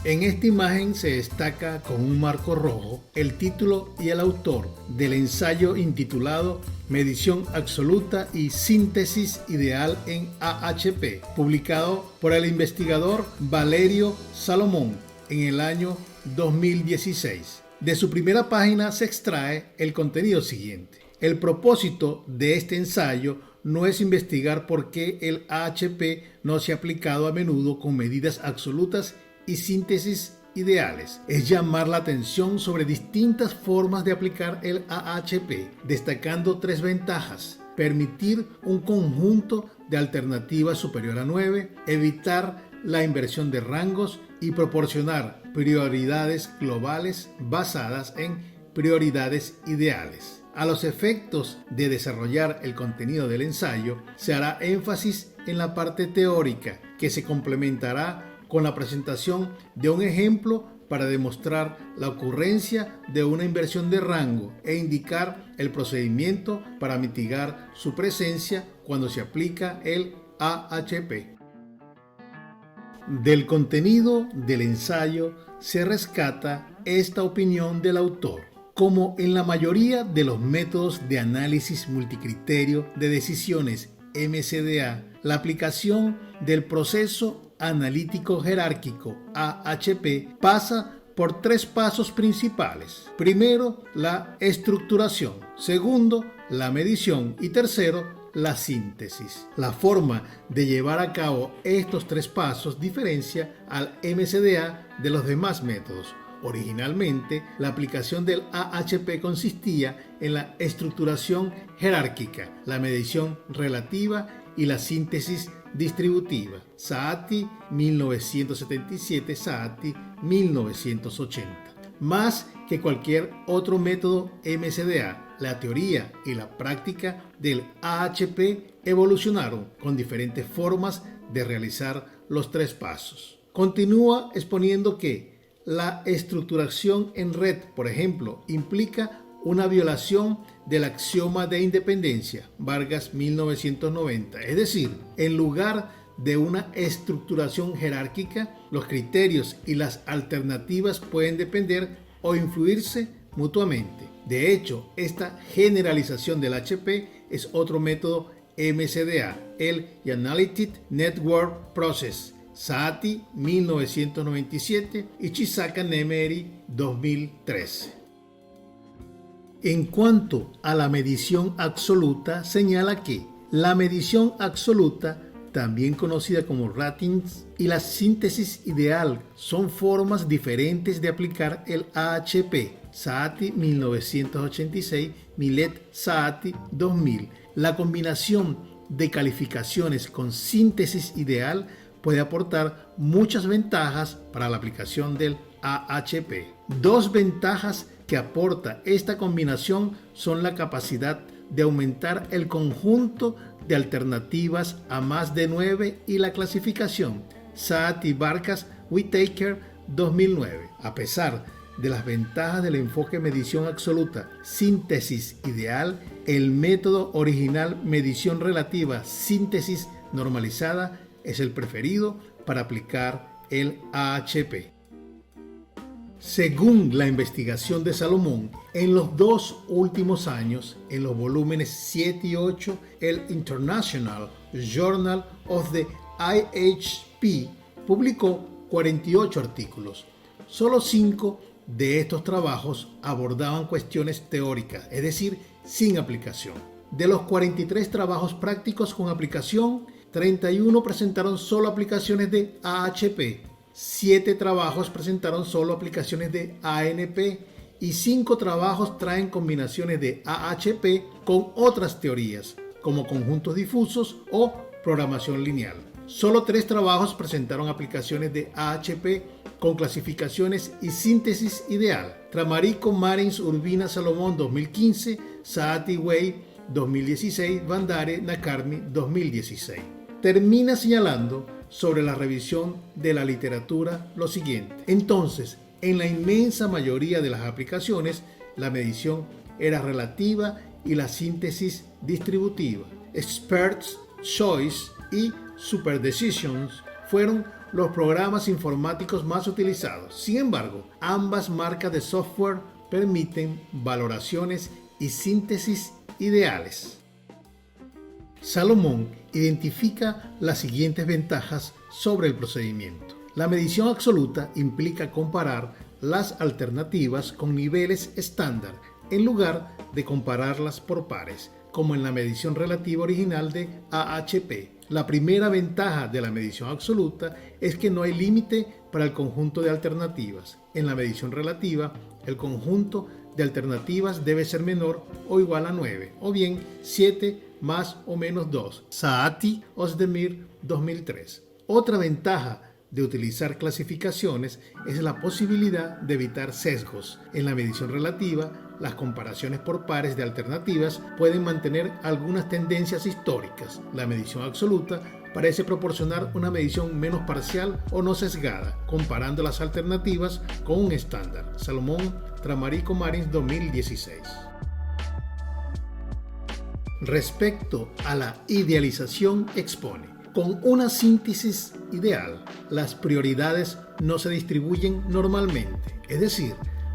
En esta imagen se destaca con un marco rojo el título y el autor del ensayo intitulado Medición absoluta y síntesis ideal en AHP, publicado por el investigador Valerio Salomón en el año 2016. De su primera página se extrae el contenido siguiente. El propósito de este ensayo no es investigar por qué el AHP no se ha aplicado a menudo con medidas absolutas y síntesis ideales. Es llamar la atención sobre distintas formas de aplicar el AHP, destacando 3 ventajas: permitir un conjunto de alternativas superior a 9, evitar la inversión de rangos y proporcionar prioridades globales basadas en prioridades ideales. A los efectos de desarrollar el contenido del ensayo, se hará énfasis en la parte teórica, que se complementará con la presentación de un ejemplo para demostrar la ocurrencia de una inversión de rango e indicar el procedimiento para mitigar su presencia cuando se aplica el AHP. Del contenido del ensayo se rescata esta opinión del autor. Como en la mayoría de los métodos de análisis multicriterio de decisiones MCDA, la aplicación del proceso analítico jerárquico AHP pasa por 3 pasos principales. Primero, la estructuración. Segundo, la medición. Y tercero, la síntesis. La forma de llevar a cabo estos 3 pasos diferencia al MCDA de los demás métodos. Originalmente, la aplicación del AHP consistía en la estructuración jerárquica, la medición relativa y la síntesis distributiva. Saati 1977, Saati 1980. Más que cualquier otro método MCDA, la teoría y la práctica del AHP evolucionaron con diferentes formas de realizar los 3 pasos. Continúa exponiendo que la estructuración en red, por ejemplo, implica una violación del axioma de independencia, Vargas 1990. Es decir, en lugar de una estructuración jerárquica, los criterios y las alternativas pueden depender o influirse mutuamente. De hecho, esta generalización del HP es otro método MCDA, el Analytic Network Process, Saati 1997 y Chisaka Nemeri 2013. En cuanto a la medición absoluta, señala que la medición absoluta, también conocida como ratings, y la síntesis ideal son formas diferentes de aplicar el AHP. Saati 1986, Millet Saati 2000. La combinación de calificaciones con síntesis ideal puede aportar muchas ventajas para la aplicación del AHP. 2 ventajas que aporta esta combinación son la capacidad de aumentar el conjunto de alternativas a más de 9 y la clasificación. Saati Vargas Whitaker 2009. A pesar de las ventajas del enfoque medición absoluta, síntesis ideal, el método original medición relativa, síntesis normalizada es el preferido para aplicar el AHP. Según la investigación de Salomón, en los 2 últimos años, en los volúmenes 7 y 8, el International Journal of the IHP publicó 48 artículos. Solo 5 de estos trabajos abordaban cuestiones teóricas, es decir, sin aplicación. De los 43 trabajos prácticos con aplicación, 31 presentaron solo aplicaciones de AHP, 7 trabajos presentaron solo aplicaciones de ANP y 5 trabajos traen combinaciones de AHP con otras teorías, como conjuntos difusos o programación lineal. Solo 3 trabajos presentaron aplicaciones de AHP con clasificaciones y síntesis ideal. Tramarico, Marins, Urbina, Salomón 2015, Saati, Wei 2016, Bandare, Nakarmi 2016. Termina señalando sobre la revisión de la literatura lo siguiente. Entonces, en la inmensa mayoría de las aplicaciones, la medición era relativa y la síntesis distributiva. Expert's Choice y Super Decisions fueron los programas informáticos más utilizados. Sin embargo, ambas marcas de software permiten valoraciones y síntesis ideales. Salomón identifica las siguientes ventajas sobre el procedimiento. La medición absoluta implica comparar las alternativas con niveles estándar en lugar de compararlas por pares, como en la medición relativa original de AHP. La primera ventaja de la medición absoluta es que no hay límite para el conjunto de alternativas. En la medición relativa, el conjunto de alternativas debe ser menor o igual a 9, o bien 7 más o menos 2. Saati Özdemir 2003. Otra ventaja de utilizar clasificaciones es la posibilidad de evitar sesgos. En la medición relativa, las comparaciones por pares de alternativas pueden mantener algunas tendencias históricas. La medición absoluta parece proporcionar una medición menos parcial o no sesgada, comparando las alternativas con un estándar. Salomón Tramarico Marins 2016. Respecto a la idealización, expone: con una síntesis ideal, las prioridades no se distribuyen normalmente, es decir,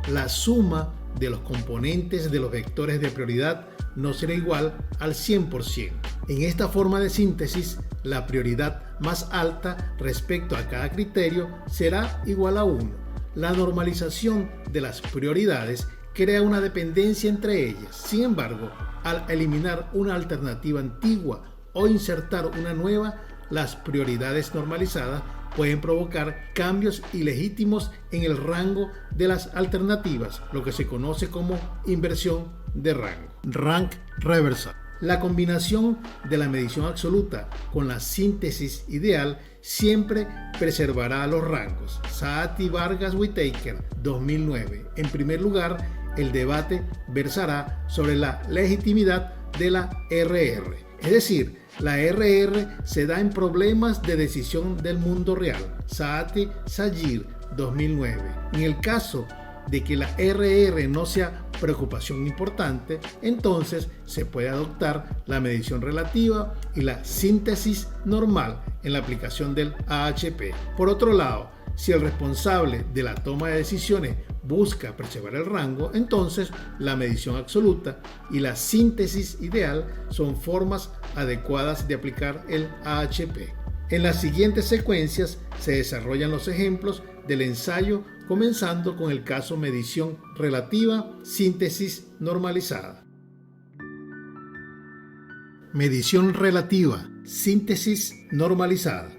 la suma de los componentes de los vectores de prioridad no será igual al 100%. En esta forma de síntesis, la prioridad más alta respecto a cada criterio será igual a 1. La normalización de las prioridades crea una dependencia entre ellas. Sin embargo, al eliminar una alternativa antigua o insertar una nueva, las prioridades normalizadas pueden provocar cambios ilegítimos en el rango de las alternativas, lo que se conoce como inversión de rango. Rank reversal. La combinación de la medición absoluta con la síntesis ideal siempre preservará los rangos. Saati Vargas Whitaker 2009. En primer lugar, el debate versará sobre la legitimidad de la RR, es decir, la RR se da en problemas de decisión del mundo real. Saati Sayir 2009. En el caso de que la RR no sea preocupación importante, entonces se puede adoptar la medición relativa y la síntesis normal en la aplicación del AHP. Por otro lado, si el responsable de la toma de decisiones busca preservar el rango, entonces la medición absoluta y la síntesis ideal son formas adecuadas de aplicar el AHP. En las siguientes secuencias se desarrollan los ejemplos del ensayo, comenzando con el caso medición relativa, síntesis normalizada. Medición relativa, síntesis normalizada.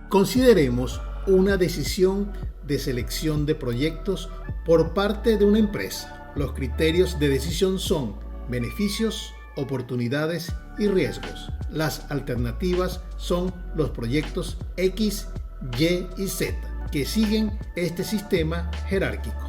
Consideremos una decisión de selección de proyectos por parte de una empresa. Los criterios de decisión son beneficios, oportunidades y riesgos. Las alternativas son los proyectos X, Y y Z, que siguen este sistema jerárquico.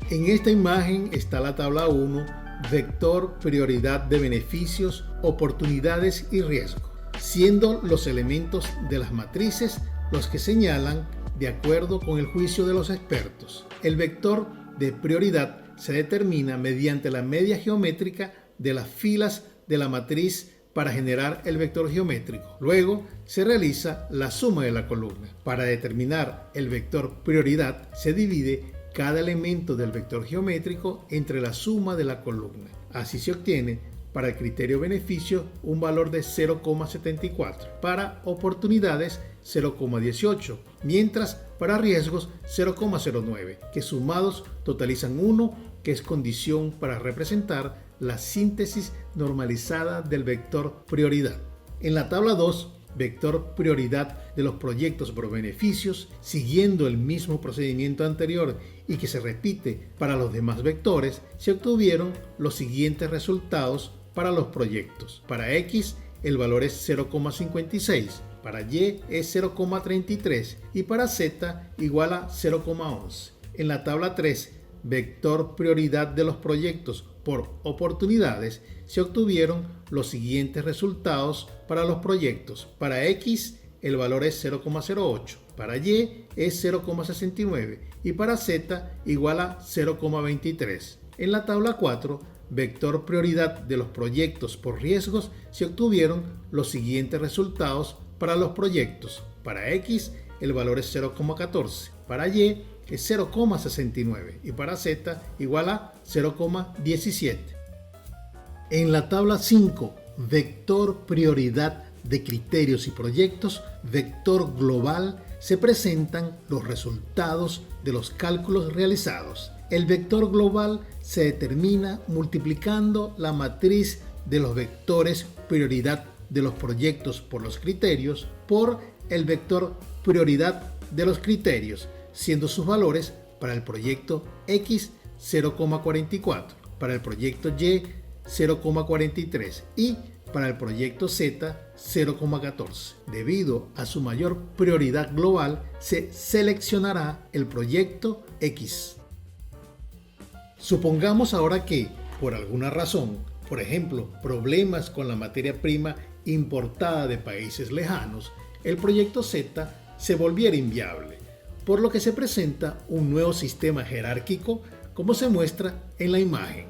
En esta imagen está la tabla 1, vector prioridad de beneficios, oportunidades y riesgos, siendo los elementos de las matrices los que señalan de acuerdo con el juicio de los expertos. El vector de prioridad se determina mediante la media geométrica de las filas de la matriz para generar el vector geométrico. Luego se realiza la suma de la columna. Para determinar el vector prioridad se divide cada elemento del vector geométrico entre la suma de la columna. Así se obtiene para el criterio beneficio un valor de 0,74, para oportunidades 0,18, mientras para riesgos 0,09, que sumados totalizan 1, que es condición para representar la síntesis normalizada del vector prioridad. En la tabla 2, vector prioridad de los proyectos por beneficios, siguiendo el mismo procedimiento anterior y que se repite para los demás vectores, se obtuvieron los siguientes resultados para los proyectos. Para X el valor es 0,56, para Y es 0,33 y para Z igual a 0,11. En la tabla 3 vector prioridad de los proyectos por oportunidades, se obtuvieron los siguientes resultados para los proyectos. Para X el valor es 0,08, para Y es 0,69 y para Z igual a 0,23. En la tabla 4, vector prioridad de los proyectos por riesgos, se obtuvieron los siguientes resultados para los proyectos. Para X el valor es 0,14, para Y es 0,69 y para Z igual a 0,17. En la tabla 5, vector prioridad de criterios y proyectos, vector global, se presentan los resultados de los cálculos realizados. El vector global se determina multiplicando la matriz de los vectores prioridad de los proyectos por los criterios por el vector prioridad de los criterios, siendo sus valores para el proyecto X 0,44, para el proyecto Y 0,43 y para el proyecto Z 0,14. Debido a su mayor prioridad global, se seleccionará el proyecto X. Supongamos ahora que, por alguna razón, por ejemplo, problemas con la materia prima importada de países lejanos, el proyecto Z se volviera inviable, por lo que se presenta un nuevo sistema jerárquico como se muestra en la imagen.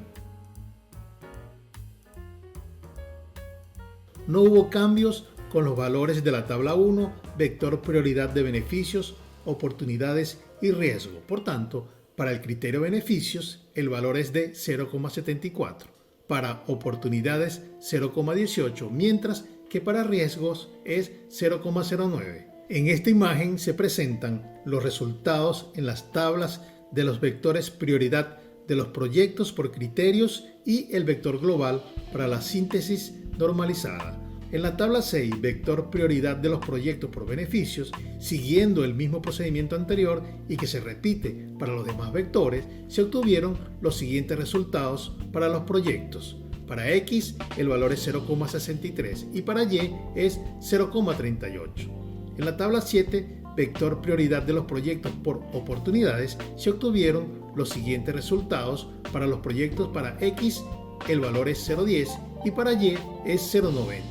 No hubo cambios con los valores de la tabla 1, vector prioridad de beneficios, oportunidades y riesgo. Por tanto, para el criterio beneficios, el valor es de 0,74. Para oportunidades, 0,18, mientras que para riesgos es 0,09. En esta imagen se presentan los resultados en las tablas de los vectores prioridad de los proyectos por criterios y el vector global para la síntesis normalizada. En la tabla 6, vector prioridad de los proyectos por beneficios, siguiendo el mismo procedimiento anterior y que se repite para los demás vectores, se obtuvieron los siguientes resultados para los proyectos. Para X el valor es 0,63 y para Y es 0,38. En la tabla 7, vector prioridad de los proyectos por oportunidades, se obtuvieron los siguientes resultados para los proyectos. Para X el valor es 0,10 y para Y es 0,90.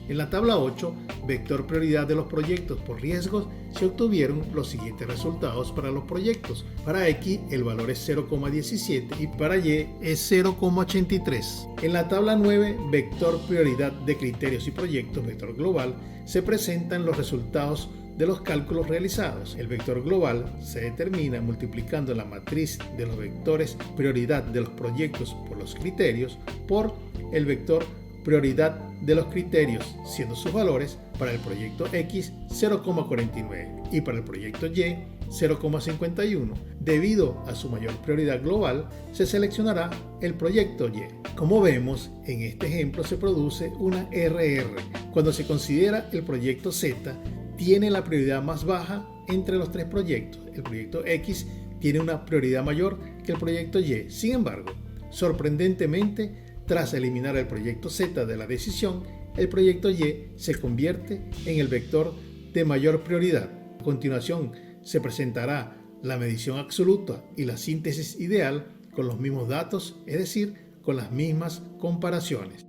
En la tabla 8, vector prioridad de los proyectos por riesgos, se obtuvieron los siguientes resultados para los proyectos. Para X el valor es 0,17 y para Y es 0,83. En la tabla 9, vector prioridad de criterios y proyectos, vector global, se presentan los resultados de los cálculos realizados. El vector global se determina multiplicando la matriz de los vectores prioridad de los proyectos por los criterios por el vector prioridad de los criterios, siendo sus valores para el proyecto X 0,49 y para el proyecto Y 0,51. Debido a su mayor prioridad global, se seleccionará el proyecto Y. Como vemos, en este ejemplo se produce una RR. Cuando se considera el proyecto Z, tiene la prioridad más baja entre los tres proyectos. El proyecto X tiene una prioridad mayor que el proyecto Y. Sin embargo, sorprendentemente, tras eliminar el proyecto Z de la decisión, el proyecto Y se convierte en el vector de mayor prioridad. A continuación, se presentará la medición absoluta y la síntesis ideal con los mismos datos, es decir, con las mismas comparaciones.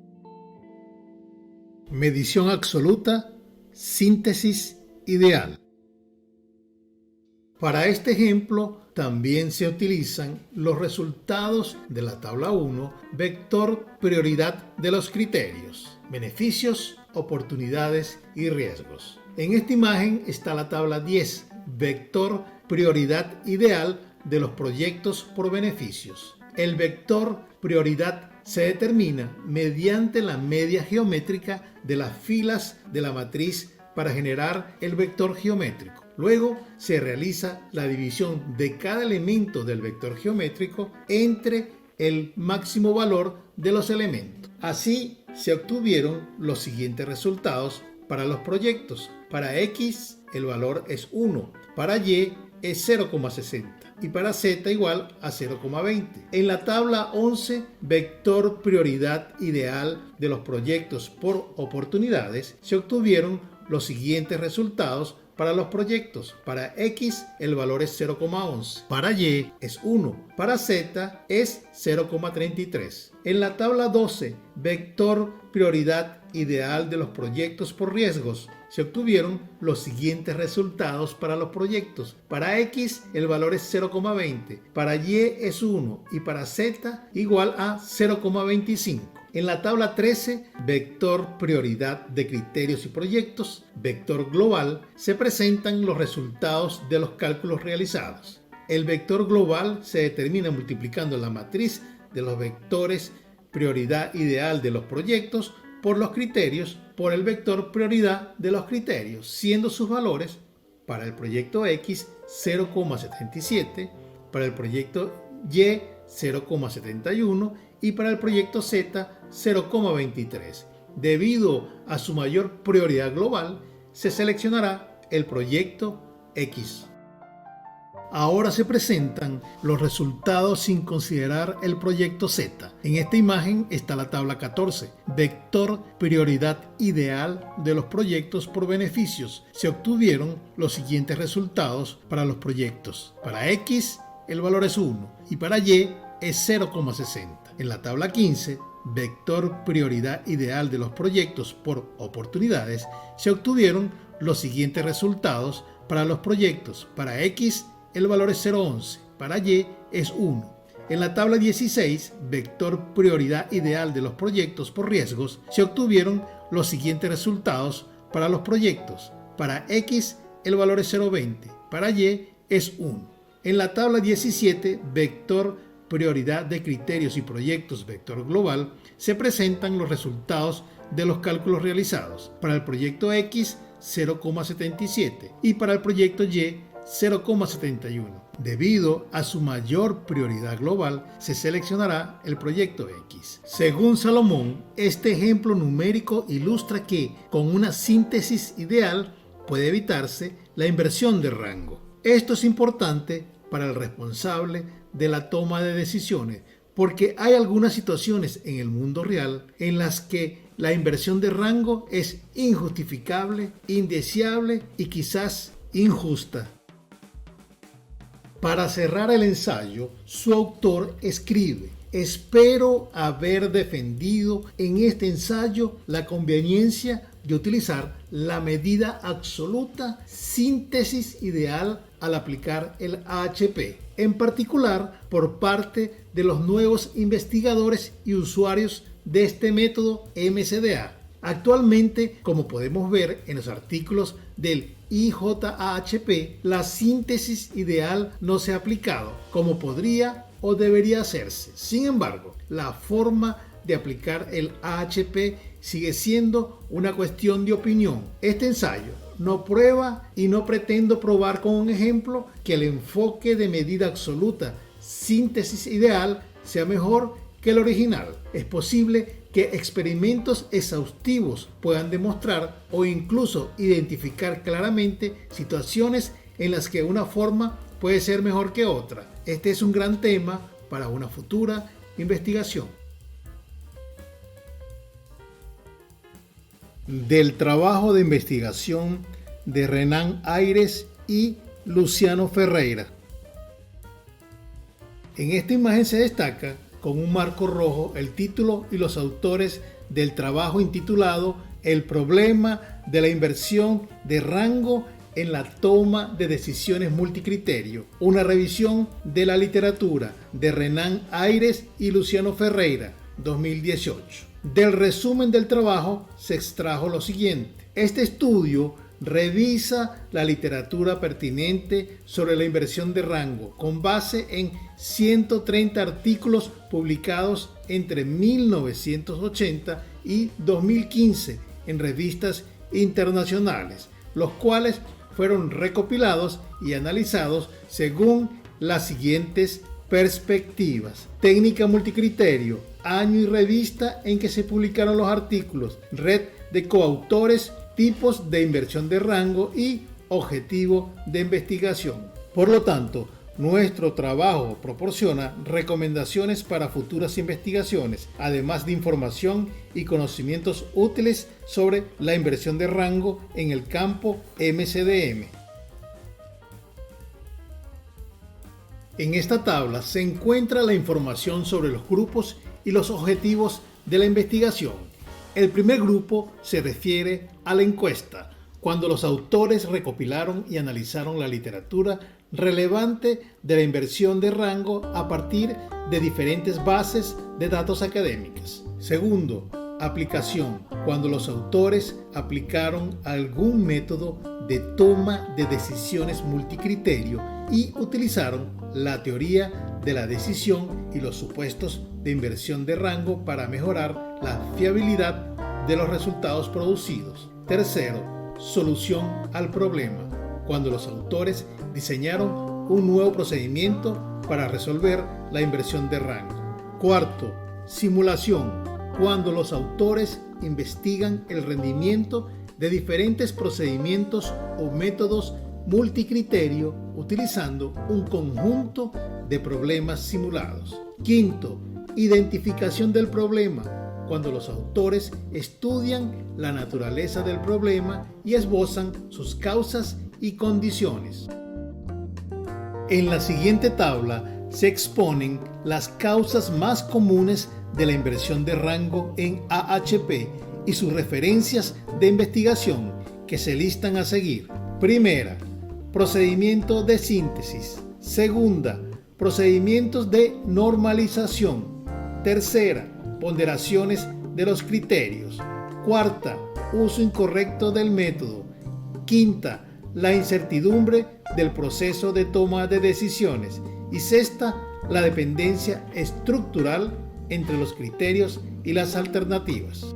Medición absoluta, síntesis ideal. Para este ejemplo también se utilizan los resultados de la tabla 1, vector prioridad de los criterios, beneficios, oportunidades y riesgos. En esta imagen está la tabla 10, vector prioridad ideal de los proyectos por beneficios. El vector prioridad se determina mediante la media geométrica de las filas de la matriz para generar el vector geométrico. Luego se realiza la división de cada elemento del vector geométrico entre el máximo valor de los elementos. Así se obtuvieron los siguientes resultados para los proyectos. Para X el valor es 1, para Y es 0,60 y para Z igual a 0,20. En la tabla 11, vector prioridad ideal de los proyectos por oportunidades, se obtuvieron los siguientes resultados para los proyectos. Para X el valor es 0,11. Para Y es 1. Para Z es 0,33. En la tabla 12, vector prioridad ideal de los proyectos por riesgos, se obtuvieron los siguientes resultados para los proyectos. Para X el valor es 0,20, para Y es 1 y para Z igual a 0,25. En la tabla 13, vector prioridad de criterios y proyectos, vector global, se presentan los resultados de los cálculos realizados. El vector global se determina multiplicando la matriz de los vectores prioridad ideal de los proyectos por los criterios por el vector prioridad de los criterios, siendo sus valores para el proyecto X 0,77, para el proyecto Y 0,71 y para el proyecto Z 0,23. Debido a su mayor prioridad global, se seleccionará el proyecto X. Ahora se presentan los resultados sin considerar el proyecto Z. En esta imagen está la tabla 14, vector prioridad ideal de los proyectos por beneficios. Se obtuvieron los siguientes resultados para los proyectos. Para X el valor es 1 y para Y es 0,60. En la tabla 15, vector prioridad ideal de los proyectos por oportunidades, se obtuvieron los siguientes resultados para los proyectos. Para X el valor es 0,11, para Y es 1. En la tabla 16, vector prioridad ideal de los proyectos por riesgos, se obtuvieron los siguientes resultados para los proyectos. Para X el valor es 0,20, para Y es 1. En la tabla 17, vector prioridad de criterios y proyectos, vector global, se presentan los resultados de los cálculos realizados. Para el proyecto X 0,77 y para el proyecto Y 0,71. Debido a su mayor prioridad global, se seleccionará el proyecto X. Según Salomón, este ejemplo numérico ilustra que, con una síntesis ideal, puede evitarse la inversión de rango. Esto es importante para el responsable de la toma de decisiones, porque hay algunas situaciones en el mundo real en las que la inversión de rango es injustificable, indeseable y quizás injusta. Para cerrar el ensayo, su autor escribe: espero haber defendido en este ensayo la conveniencia de utilizar la medida absoluta síntesis ideal al aplicar el AHP, en particular por parte de los nuevos investigadores y usuarios de este método MCDA. Actualmente, como podemos ver en los artículos del IJAHP, la síntesis ideal no se ha aplicado como podría o debería hacerse. Sin embargo, la forma de aplicar el AHP sigue siendo una cuestión de opinión. Este ensayo no prueba y no pretendo probar con un ejemplo que el enfoque de medida absoluta síntesis ideal sea mejor que el original. Es posible que experimentos exhaustivos puedan demostrar o incluso identificar claramente situaciones en las que una forma puede ser mejor que otra. Este es un gran tema para una futura investigación. Del trabajo de investigación de Renan Ayres y Luciano Ferreira. En esta imagen se destaca con un marco rojo el título y los autores del trabajo intitulado El problema de la inversión de rango en la toma de decisiones multicriterio, una revisión de la literatura de Renan Ayres y Luciano Ferreira, 2018. Del resumen del trabajo se extrajo lo siguiente: este estudio revisa la literatura pertinente sobre la inversión de rango con base en 130 artículos publicados entre 1980 y 2015 en revistas internacionales, los cuales fueron recopilados y analizados según las siguientes perspectivas: técnica multicriterio, año y revista en que se publicaron los artículos, red de coautores, tipos de inversión de rango y objetivo de investigación. Por lo tanto, Nuestro trabajo proporciona recomendaciones para futuras investigaciones, además de información y conocimientos útiles sobre la inversión de rango en el campo MCDM. En esta tabla se encuentra la información sobre los grupos y los objetivos de la investigación. El primer grupo se refiere a la encuesta, cuando los autores recopilaron y analizaron la literatura relevante de la inversión de rango a partir de diferentes bases de datos académicas. Segundo, aplicación, cuando los autores aplicaron algún método de toma de decisiones multicriterio y utilizaron la teoría de la decisión y los supuestos de inversión de rango para mejorar la fiabilidad de los resultados producidos. Tercero, solución al problema, cuando los autores diseñaron un nuevo procedimiento para resolver la inversión de rango. Cuarto, simulación, cuando los autores investigan el rendimiento de diferentes procedimientos o métodos multicriterio utilizando un conjunto de problemas simulados. Quinto, identificación del problema, cuando los autores estudian la naturaleza del problema y esbozan sus causas y condiciones. En la siguiente tabla se exponen las causas más comunes de la inversión de rango en AHP y sus referencias de investigación que se listan a seguir. Primera, procedimiento de síntesis. Segunda, procedimientos de normalización. Tercera, ponderaciones de los criterios. Cuarta, uso incorrecto del método. Quinta, la incertidumbre del proceso de toma de decisiones. Y sexta, la dependencia estructural entre los criterios y las alternativas.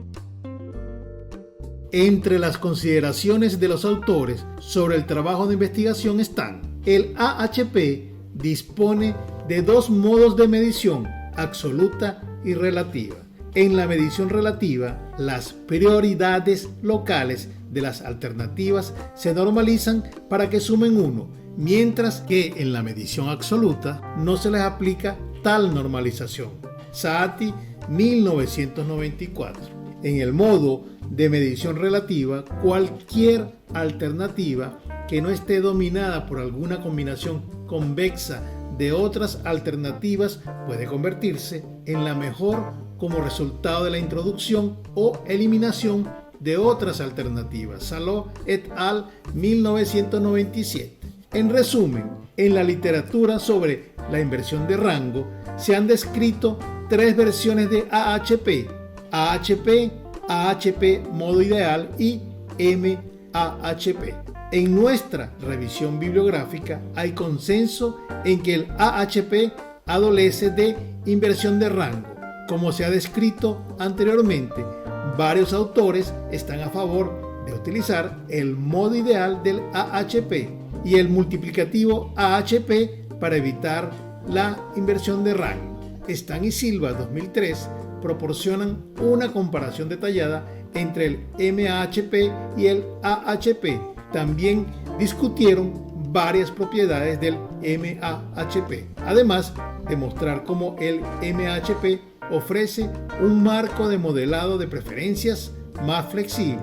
Entre las consideraciones de los autores sobre el trabajo de investigación están: el AHP dispone de dos modos de medición, absoluta y relativa. En la medición relativa, las prioridades locales de las alternativas se normalizan para que sumen 1, mientras que en la medición absoluta no se les aplica tal normalización. Saati, 1994. En el modo de medición relativa, cualquier alternativa que no esté dominada por alguna combinación convexa de otras alternativas puede convertirse en la mejor como resultado de la introducción o eliminación de otras alternativas. Saló et al. 1997. En resumen, en la literatura sobre la inversión de rango se han descrito 3 versiones de AHP: AHP, AHP modo ideal y MAHP. En nuestra revisión bibliográfica hay consenso en que el AHP adolece de inversión de rango. Como se ha descrito anteriormente, varios autores están a favor de utilizar el modo ideal del AHP y el multiplicativo AHP para evitar la inversión de rango. Stan y Silva, 2003, proporcionan una comparación detallada entre el MAHP y el AHP. También discutieron varias propiedades del MAHP, además de mostrar cómo el MAHP ofrece un marco de modelado de preferencias más flexible.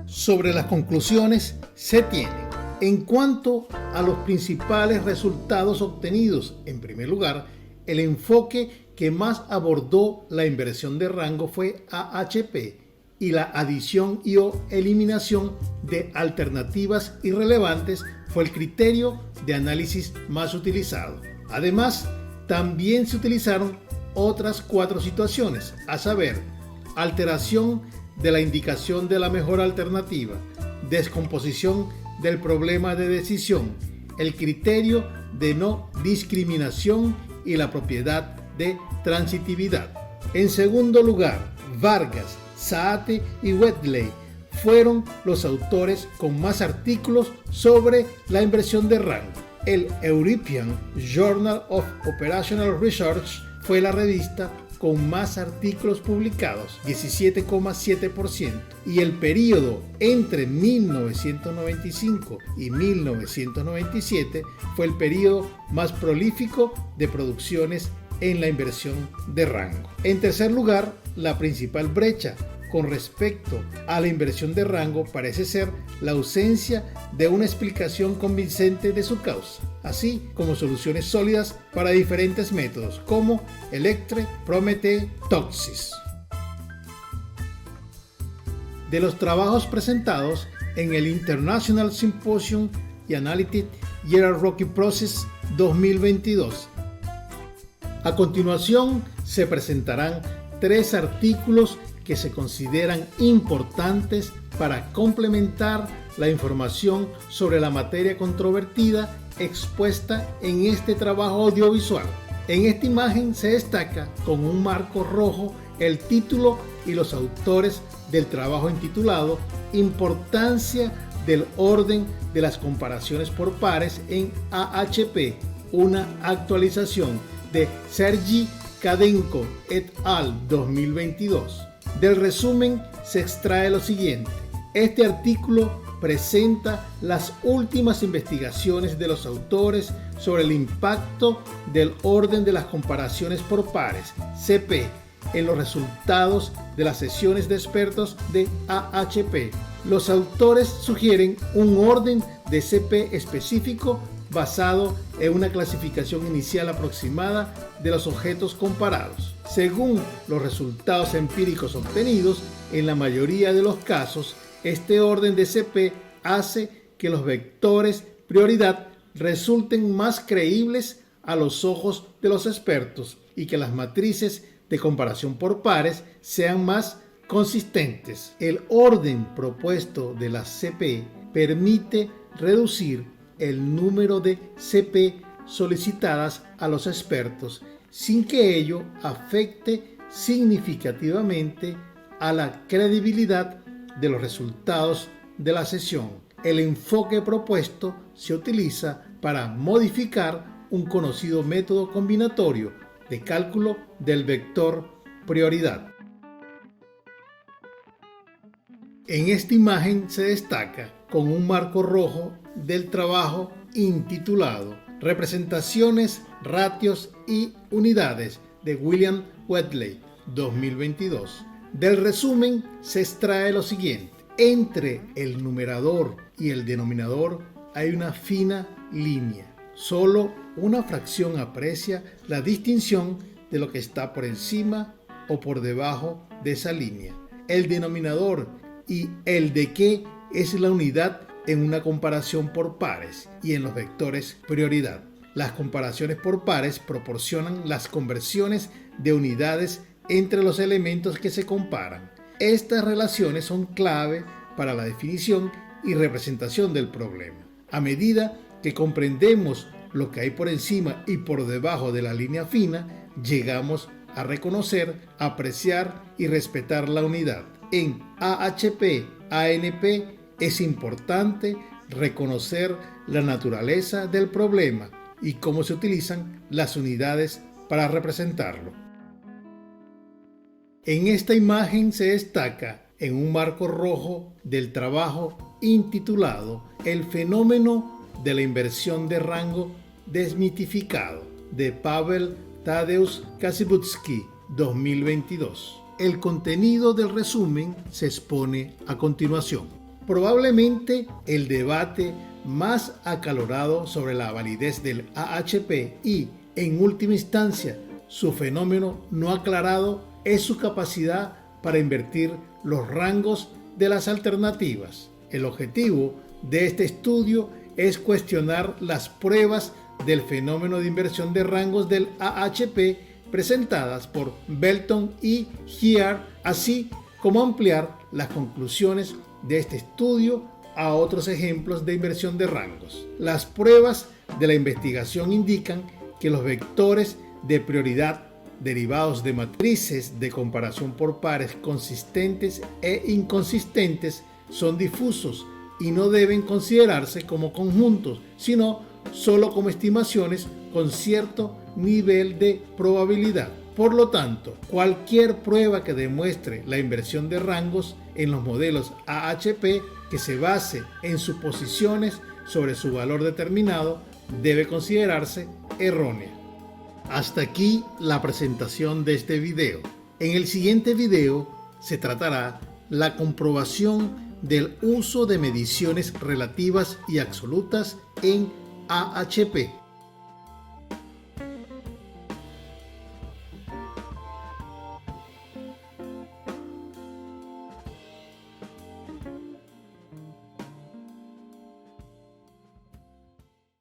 Sobre las conclusiones se tienen: en cuanto a los principales resultados obtenidos, en primer lugar, el enfoque que más abordó la inversión de rango fue AHP y la adición y o eliminación de alternativas irrelevantes fue el criterio de análisis más utilizado. Además, también se utilizaron otras 4 situaciones, a saber: alteración de la indicación de la mejor alternativa, descomposición del problema de decisión, el criterio de no discriminación y la propiedad de transitividad. En segundo lugar, Vargas, Saati y Wedley fueron los autores con más artículos sobre la inversión de rango. El European Journal of Operational Research fue la revista con más artículos publicados, 17,7%, y el periodo entre 1995 y 1997 fue el periodo más prolífico de producciones en la inversión de rango. En tercer lugar, la principal brecha con respecto a la inversión de rango parece ser la ausencia de una explicación convincente de su causa, así como soluciones sólidas para diferentes métodos como Electre, Promethee, Toxis. De los trabajos presentados en el International Symposium y Analytic Hierarchy Process 2022. A continuación se presentarán 3 artículos que se consideran importantes para complementar la información sobre la materia controvertida expuesta en este trabajo audiovisual. En esta imagen se destaca con un marco rojo el título y los autores del trabajo intitulado Importancia del orden de las comparaciones por pares en AHP, una actualización de Sergey Khadenko et al. 2022. Del resumen se extrae lo siguiente. Este artículo presenta las últimas investigaciones de los autores sobre el impacto del orden de las comparaciones por pares, CP, en los resultados de las sesiones de expertos de AHP. Los autores sugieren un orden de CP específico basado en una clasificación inicial aproximada de los objetos comparados. Según los resultados empíricos obtenidos, en la mayoría de los casos, este orden de CP hace que los vectores prioridad resulten más creíbles a los ojos de los expertos y que las matrices de comparación por pares sean más consistentes. El orden propuesto de la CP permite reducir el número de CP solicitadas a los expertos sin que ello afecte significativamente a la credibilidad de los resultados de la sesión. El enfoque propuesto se utiliza para modificar un conocido método combinatorio de cálculo del vector prioridad. En esta imagen se destaca con un marco rojo del trabajo intitulado Representaciones, ratios y unidades de William Wheatley 2022. Del resumen se extrae lo siguiente. Entre el numerador y el denominador hay una fina línea. Solo una fracción aprecia la distinción de lo que está por encima o por debajo de esa línea. El denominador y el de qué es la unidad en una comparación por pares y en los vectores prioridad. Las comparaciones por pares proporcionan las conversiones de unidades entre los elementos que se comparan. Estas relaciones son clave para la definición y representación del problema. A medida que comprendemos lo que hay por encima y por debajo de la línea fina, llegamos a reconocer, apreciar y respetar la unidad. En AHP, ANP es importante reconocer la naturaleza del problema y cómo se utilizan las unidades para representarlo. En esta imagen se destaca en un marco rojo del trabajo intitulado El fenómeno de la inversión de rango desmitificado de Pavel Tadeusz Kasiewski 2022. El contenido del resumen se expone a continuación. Probablemente el debate más acalorado sobre la validez del AHP y, en última instancia, su fenómeno no aclarado es su capacidad para invertir los rangos de las alternativas. El objetivo de este estudio es cuestionar las pruebas del fenómeno de inversión de rangos del AHP presentadas por Belton y Heard, así como ampliar las conclusiones de este estudio a otros ejemplos de inversión de rangos. Las pruebas de la investigación indican que los vectores de prioridad derivados de matrices de comparación por pares consistentes e inconsistentes son difusos y no deben considerarse como conjuntos, sino solo como estimaciones con cierto nivel de probabilidad. Por lo tanto, cualquier prueba que demuestre la inversión de rangos en los modelos AHP que se base en suposiciones sobre su valor determinado debe considerarse errónea. Hasta aquí la presentación de este video. En el siguiente video se tratará la comprobación del uso de mediciones relativas y absolutas en AHP.